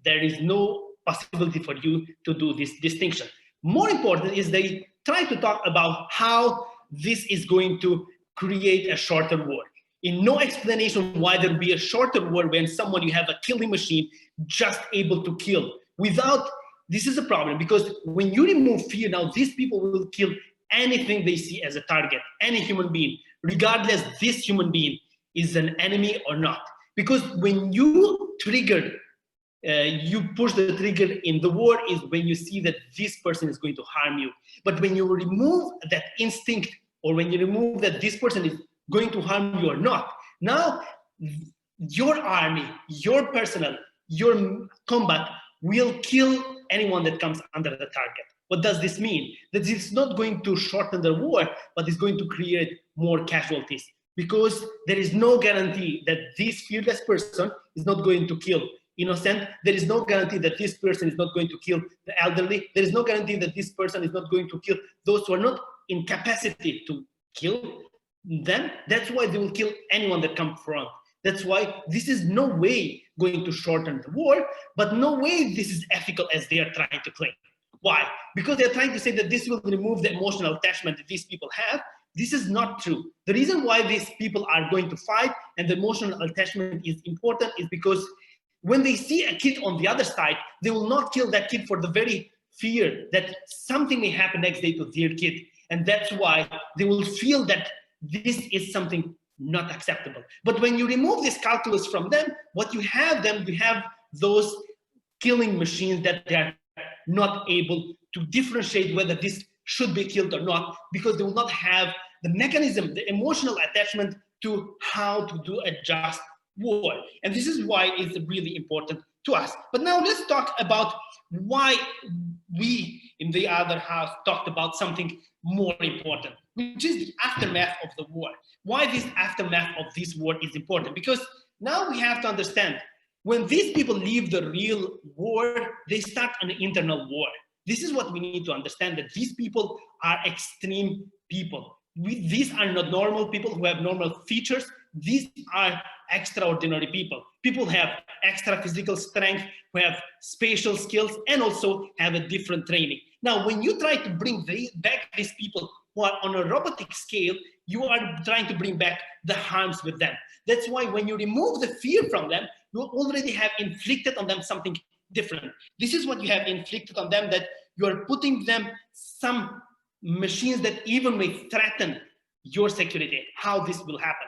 there is no possibility for you to do this distinction. More important is they try to talk about how this is going to create a shorter war. In no explanation why there will be a shorter war when someone, you have a killing machine just able to kill. Without, this is a problem, because when you remove fear, now these people will kill anything they see as a target, any human being, regardless this human being is an enemy or not. Because when you trigger, you push the trigger in the war is when you see that this person is going to harm you. But when you remove that instinct, or when you remove that this person is going to harm you or not, now your army, your personnel, your combat will kill anyone that comes under the target. What does this mean? That it's not going to shorten the war, but it's going to create more casualties, because there is no guarantee that this fearless person is not going to kill innocent. There is no guarantee that this person is not going to kill the elderly. There is no guarantee that this person is not going to kill those who are not in capacity to kill them. That's why they will kill anyone that comes front. That's why this is no way going to shorten the war, but no way this is ethical as they are trying to claim. Why? Because they're trying to say that this will remove the emotional attachment that these people have. This is not true. The reason why these people are going to fight and the emotional attachment is important is because when they see a kid on the other side, they will not kill that kid for the very fear that something may happen next day to their kid. And that's why they will feel that this is something not acceptable. But when you remove this calculus from them, what you have those killing machines that they are not able to differentiate whether this should be killed or not, because they will not have the mechanism, the emotional attachment to how to do a just war. And this is why it's really important to us. But now let's talk about why we in the other house talked about something more important, which is the aftermath of the war. Why this aftermath of this war is important? Because now we have to understand, when these people leave the real war, they start an internal war. This is what we need to understand, that these people are extreme people. These are not normal people who have normal features. These are extraordinary people. People have extra physical strength, who have spatial skills, and also have a different training. Now, when you try to bring back these people who are on a robotic scale, you are trying to bring back the harms with them. That's why when you remove the fear from them, you already have inflicted on them something different. This is what you have inflicted on them, that you are putting them some machines that even may threaten your security. How this will happen?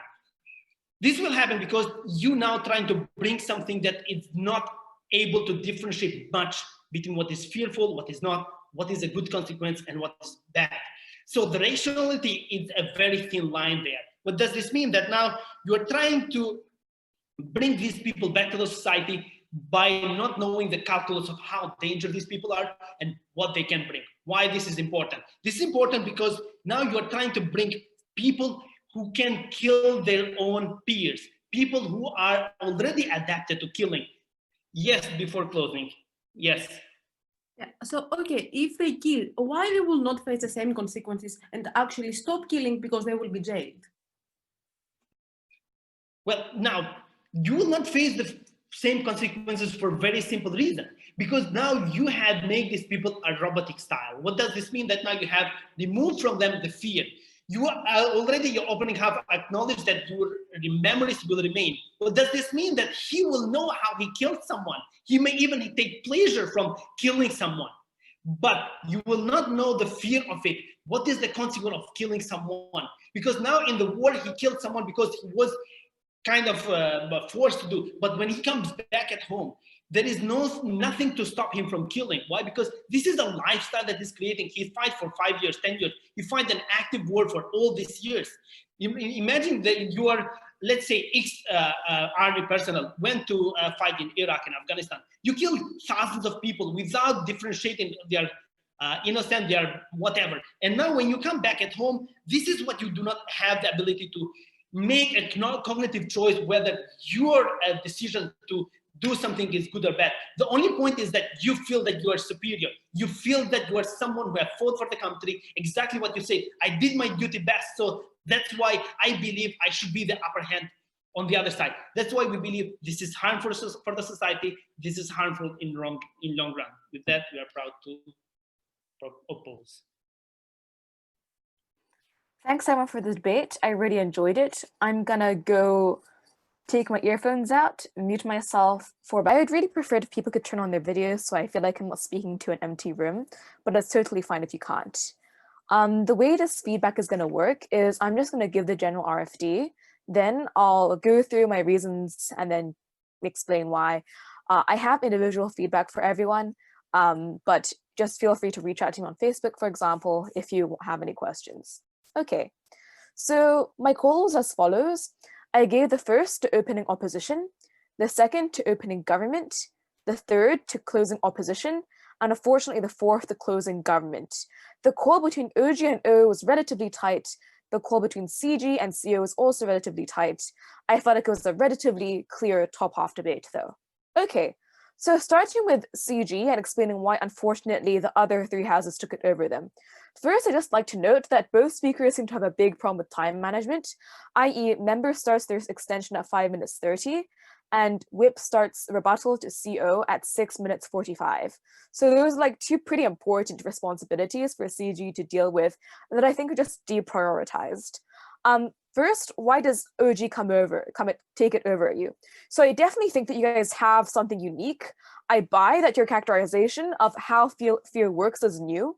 This will happen because you now trying to bring something that is not able to differentiate much between what is fearful, what is not, what is a good consequence, and what is bad. So the rationality is a very thin line there. What does this mean? That now you are trying to bring these people back to the society by not knowing the calculus of how dangerous these people are and what they can bring. Why this is important? This is important because now you are trying to bring people who can kill their own peers, people who are already adapted to killing. Yes, before closing, yes. Yeah. So, okay, if they kill, why they will not face the same consequences and actually stop killing because they will be jailed? Well, now, you will not face the same consequences for a very simple reason, because now you have made these people a robotic style. What does this mean? That now you have removed from them the fear. You are already, your opening half acknowledged that your memories will remain. Well, does this mean that he will know how he killed someone? He may even take pleasure from killing someone, but you will not know the fear of it. What is the consequence of killing someone? because now in the war he killed someone because he was kind of forced to do. But when he comes back at home, there is nothing to stop him from killing. Why? Because this is a lifestyle that he's creating. He fights for 5 years, 10 years. He fights an active war for all these years. Imagine that you are, let's say, army personnel went to fight in Iraq and Afghanistan. You killed thousands of people without differentiating their innocent, their whatever. And now when you come back at home, this is what you do not have the ability to make a cognitive choice whether your decision to do something is good or bad. The only point is that you feel that you are superior. You feel that you are someone who have fought for the country. Exactly what you say. I did my duty best, so that's why I believe I should be the upper hand on the other side. That's why we believe this is harmful for the society. This is harmful in long run. With that, we are proud to oppose. Thanks, everyone, for the debate. I really enjoyed it. I'm gonna go take my earphones out, mute myself but I would really prefer if people could turn on their videos so I feel like I'm not speaking to an empty room, but that's totally fine if you can't. The way this feedback is gonna work is I'm just gonna give the general RFD, then I'll go through my reasons and then explain why. I have individual feedback for everyone, but just feel free to reach out to me on Facebook, for example, if you have any questions. Okay, so my call was as follows. I gave the first to opening opposition, the second to opening government, the third to closing opposition, and unfortunately the fourth to closing government. The call between OG and O was relatively tight. The call between CG and CO was also relatively tight. I felt like it was a relatively clear top half debate though. Okay, so starting with CG and explaining why unfortunately the other three houses took it over them. First, I'd just like to note that both speakers seem to have a big problem with time management, i.e. member starts their extension at 5 minutes 30, and whip starts rebuttal to CO at 6 minutes 45. So those are like two pretty important responsibilities for CG to deal with that I think are just deprioritized. First, why does OG take it over you? So I definitely think that you guys have something unique. I buy that your characterization of how fear works is new.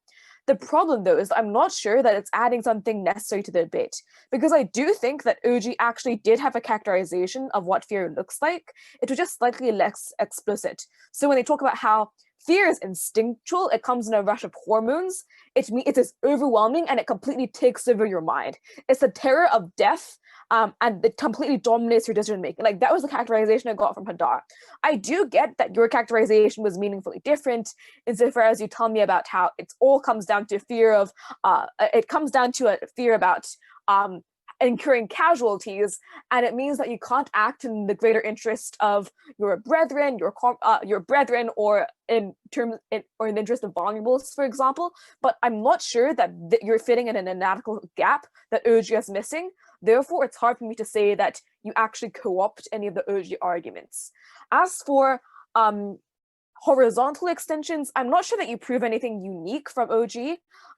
The problem though is I'm not sure that it's adding something necessary to the debate, because I do think that OG actually did have a characterization of what fear looks like. It was just slightly less explicit. So when they talk about how fear is instinctual, it comes in a rush of hormones, it is overwhelming and it completely takes over your mind. It's the terror of death, and it completely dominates your decision making. Like that was the characterization I got from Hadar. I do get that your characterization was meaningfully different insofar as you tell me about how it all comes down to fear of, it comes down to a fear about incurring casualties, and it means that you can't act in the greater interest of your brethren, or in the interest of vulnerables, for example. But I'm not sure that you're fitting in an anatomical gap that OG is missing. Therefore, it's hard for me to say that you actually co-opt any of the OG arguments. As for horizontal extensions, I'm not sure that you prove anything unique from OG,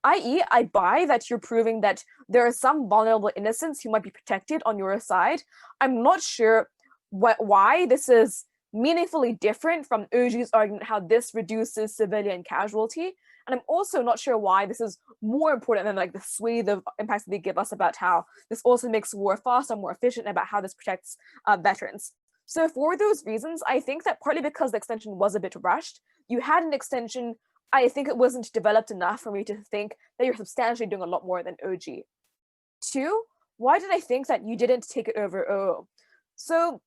i.e. I buy that you're proving that there are some vulnerable innocents who might be protected on your side. I'm not sure why this is meaningfully different from OG's argument how this reduces civilian casualty. And I'm also not sure why this is more important than like the swathe of impacts that they give us about how this also makes war faster, more efficient, about how this protects veterans. So for those reasons, I think that partly because the extension was a bit rushed, you had an extension, I think it wasn't developed enough for me to think that you're substantially doing a lot more than OG. Two, why did I think that you didn't take it over OO? So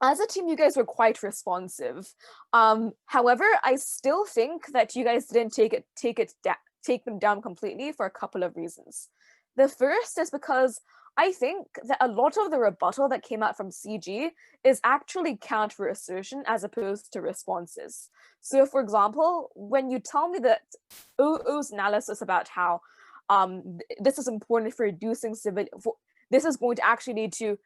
as a team, you guys were quite responsive. However, I still think that you guys didn't take them down completely for a couple of reasons. The first is because I think that a lot of the rebuttal that came out from CG is actually counter assertion as opposed to responses. So for example, when you tell me that OO's analysis about how this is important for reducing this is going to actually lead to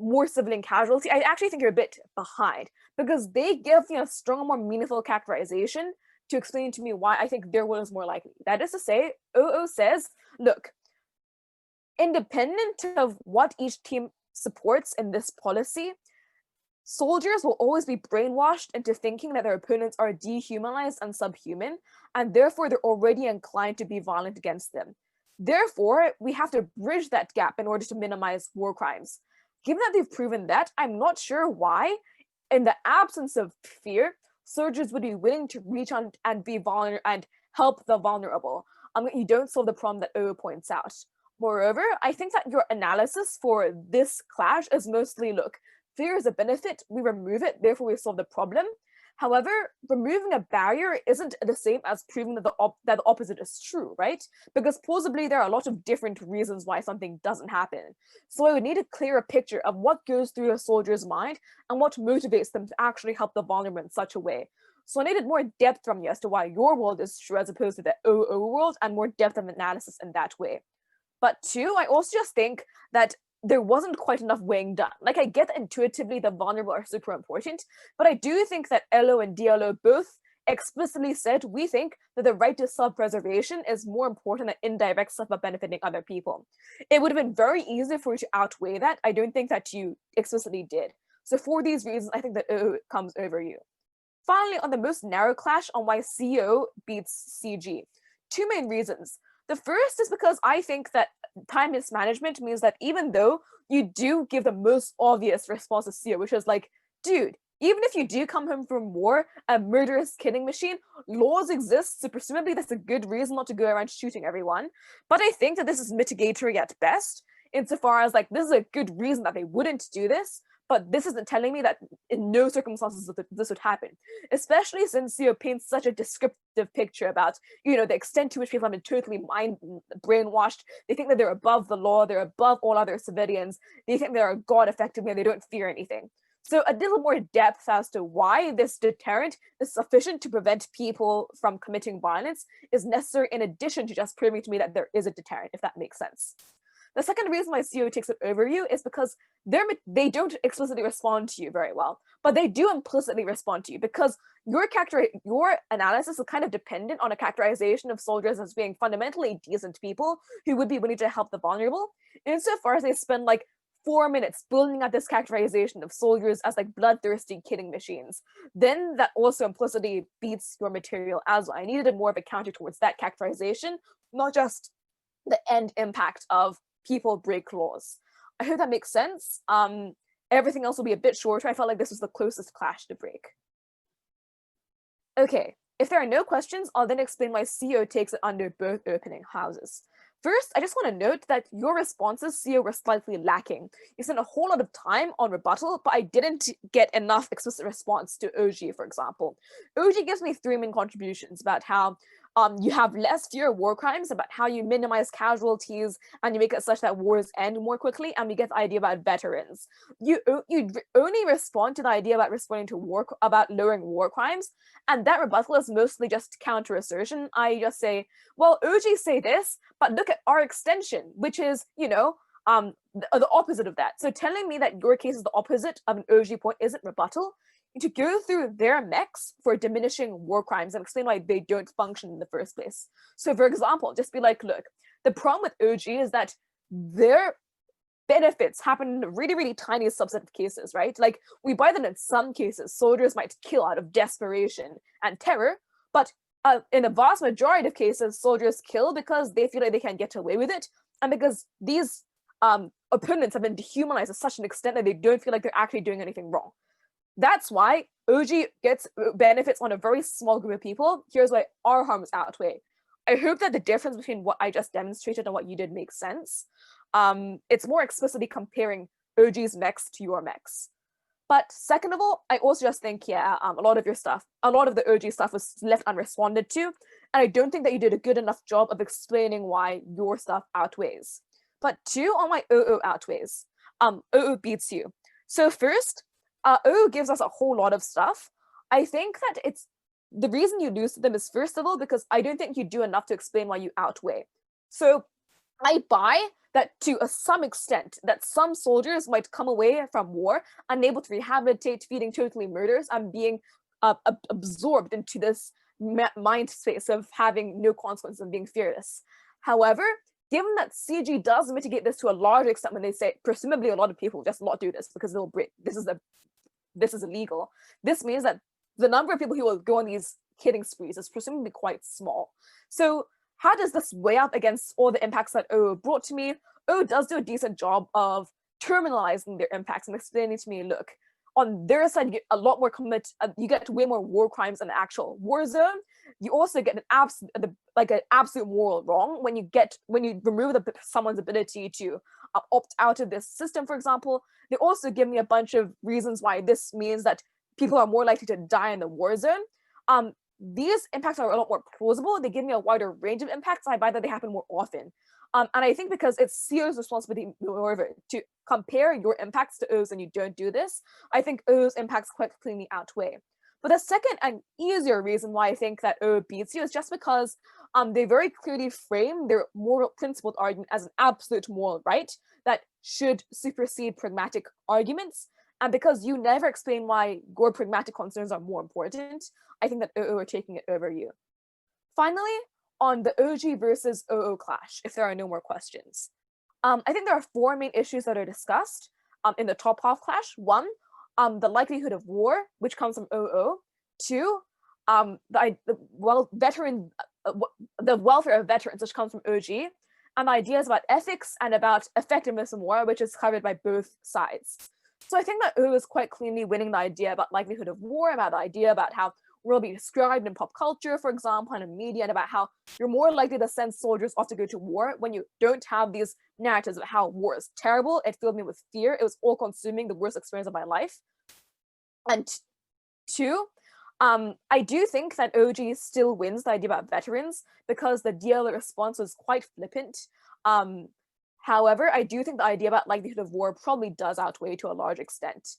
more civilian casualty, I actually think you're a bit behind, because they give a stronger, more meaningful characterization to explain to me why I think their will is more likely. That is to say, OO says, look, independent of what each team supports in this policy, soldiers will always be brainwashed into thinking that their opponents are dehumanized and subhuman, and therefore they're already inclined to be violent against them. Therefore, we have to bridge that gap in order to minimize war crimes. Given that they've proven that, I'm not sure why, in the absence of fear, soldiers would be willing to reach out and be vulnerable and help the vulnerable. You don't solve the problem that OO points out. Moreover, I think that your analysis for this clash is mostly, look, fear is a benefit, we remove it, therefore we solve the problem. However, removing a barrier isn't the same as proving that the opposite is true, right? Because plausibly there are a lot of different reasons why something doesn't happen. So I would need a clearer picture of what goes through a soldier's mind and what motivates them to actually help the vulnerable in such a way. So I needed more depth from you as to why your world is true as opposed to the OO world, and more depth of analysis in that way. But two, I also just think that there wasn't quite enough weighing done. Like, I get that intuitively the vulnerable are super important, but I do think that LO and DLO both explicitly said, we think that the right to self-preservation is more important than indirect stuff about benefiting other people. It would have been very easy for you to outweigh that. I don't think that you explicitly did. So for these reasons, I think that OO comes over you. Finally, on the most narrow clash on why CO beats CG. Two main reasons. The first is because I think that time mismanagement means that even though you do give the most obvious response to CO, which is like, dude, even if you do come home from war, a murderous killing machine, laws exist, so presumably that's a good reason not to go around shooting everyone. But I think that this is mitigatory at best, insofar as like, this is a good reason that they wouldn't do this, but this isn't telling me that in no circumstances this would happen, especially since CO paints such a descriptive picture about, the extent to which people have been totally brainwashed. They think that they're above the law, they're above all other civilians, they think they're a god effectively, and they don't fear anything. So a little more depth as to why this deterrent is sufficient to prevent people from committing violence is necessary, in addition to just proving to me that there is a deterrent, if that makes sense. The second reason why CO takes it over you is because they don't explicitly respond to you very well, but they do implicitly respond to you, because your analysis is kind of dependent on a characterization of soldiers as being fundamentally decent people who would be willing to help the vulnerable, insofar as they spend like 4 minutes building out this characterization of soldiers as like bloodthirsty killing machines. Then that also implicitly beats your material as well. I needed more of a counter towards that characterization, not just the end impact of people break laws. I hope that makes sense. Everything else will be a bit shorter. I felt like this was the closest clash to break. Okay, if there are no questions, I'll then explain why CO takes it under both opening houses. First, I just want to note that your responses, CO, were slightly lacking. You spent a whole lot of time on rebuttal, but I didn't get enough explicit response to OG, for example. OG gives me 3 main contributions about how you have less fear of war crimes, about how you minimize casualties and you make it such that wars end more quickly, and we get the idea about veterans. You only respond to the idea about responding to about lowering war crimes, and that rebuttal is mostly just counter assertion. I just say, well, OG say this, but look at our extension, which is, the opposite of that. So telling me that your case is the opposite of an OG point isn't rebuttal. To go through their mechs for diminishing war crimes and explain why they don't function in the first place. So for example, just be like, look, the problem with OG is that their benefits happen in a really, really tiny subset of cases, right? Like, we buy them in some cases, soldiers might kill out of desperation and terror, but in a vast majority of cases, soldiers kill because they feel like they can get away with it, and because these opponents have been dehumanized to such an extent that they don't feel like they're actually doing anything wrong. That's why OG gets benefits on a very small group of people. Here's why our harms outweigh. I hope that the difference between what I just demonstrated and what you did makes sense. It's more explicitly comparing OG's mechs to your mechs. But second of all, I also just think, a lot of the OG stuff was left unresponded to, and I don't think that you did a good enough job of explaining why your stuff outweighs. But two, on why OO outweighs. OO beats you. So first, OO gives us a whole lot of stuff. I think that it's the reason you lose to them is, first of all, because I don't think you do enough to explain why you outweigh. So I buy that to some extent that some soldiers might come away from war unable to rehabilitate, feeding totally murders, and being absorbed into this mind space of having no consequences and being fearless. However, given that CG does mitigate this to a large extent when they say, presumably a lot of people just not do this because they'll break, this is illegal. This means that the number of people who will go on these killing sprees is presumably quite small. So how does this weigh up against all the impacts that O brought to me? O does do a decent job of terminalizing their impacts and explaining to me, look, on their side, you get a lot more you get way more war crimes in the actual war zone. You also get an absolute moral wrong when you remove someone's ability to opt out of this system, for example. They also give me a bunch of reasons why this means that people are more likely to die in the war zone. These impacts are a lot more plausible. They give me a wider range of impacts. I buy that they happen more often. And I think because it's C's responsibility to compare your impacts to O's and you don't do this, I think O's impacts quite cleanly outweigh. But the second and easier reason why I think that O beats you is just because they very clearly frame their moral principled argument as an absolute moral right that should supersede pragmatic arguments. And because you never explain why your pragmatic concerns are more important, I think that OO are taking it over you. Finally, on the OG versus OO clash, if there are no more questions. I think there are 4 main issues that are discussed in the top half clash. 1, the likelihood of war, which comes from OO. 2, the welfare of veterans, which comes from OG. And the ideas about ethics and about effectiveness in war, which is covered by both sides. So I think that OO is quite cleanly winning the idea about likelihood of war, about the idea about how war will be described in pop culture, for example, and in media, and about how you're more likely to send soldiers off to go to war when you don't have these narratives of how war is terrible. It filled me with fear. It was all-consuming, the worst experience of my life. And 2, I do think that OG still wins the idea about veterans because the DLA response was quite flippant. However, I do think the idea about likelihood of war probably does outweigh to a large extent.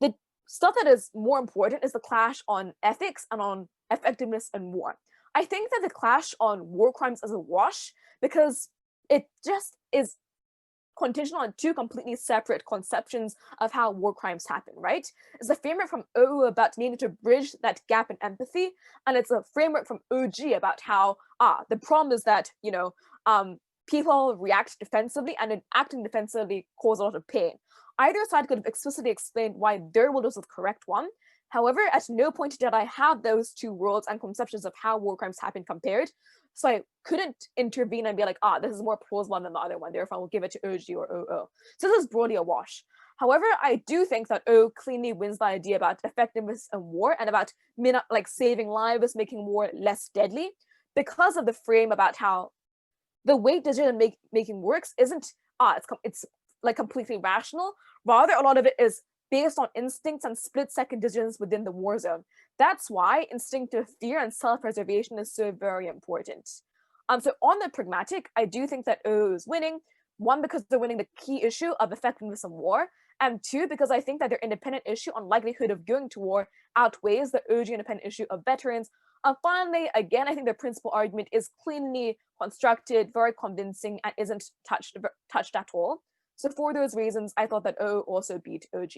The stuff that is more important is the clash on ethics and on effectiveness in war. I think that the clash on war crimes is a wash because it just is contingent on 2 completely separate conceptions of how war crimes happen, right? It's a framework from OU about needing to bridge that gap in empathy, and it's a framework from OG about how, the problem is that, people react defensively, and in acting defensively cause a lot of pain. Either side could have explicitly explained why their world was the correct one. However, at no point did I have those 2 worlds and conceptions of how war crimes happen compared. So I couldn't intervene and be like, this is more plausible than the other one, therefore I will give it to OG or OO. So this is broadly a wash. However, I do think that O cleanly wins the idea about effectiveness in war and about saving lives, making war less deadly, because of the frame about how the way decision making works isn't it's like completely rational. Rather, a lot of it is based on instincts and split-second decisions within the war zone. That's why instinctive fear and self-preservation is so very important. So on the pragmatic, I do think that O is winning. 1, because they're winning the key issue of effectiveness in war, and 2, because I think that their independent issue on likelihood of going to war outweighs the OG independent issue of veterans. And finally, again, I think their principal argument is cleanly constructed, very convincing, and isn't touched at all. So for those reasons, I thought that O also beat OG.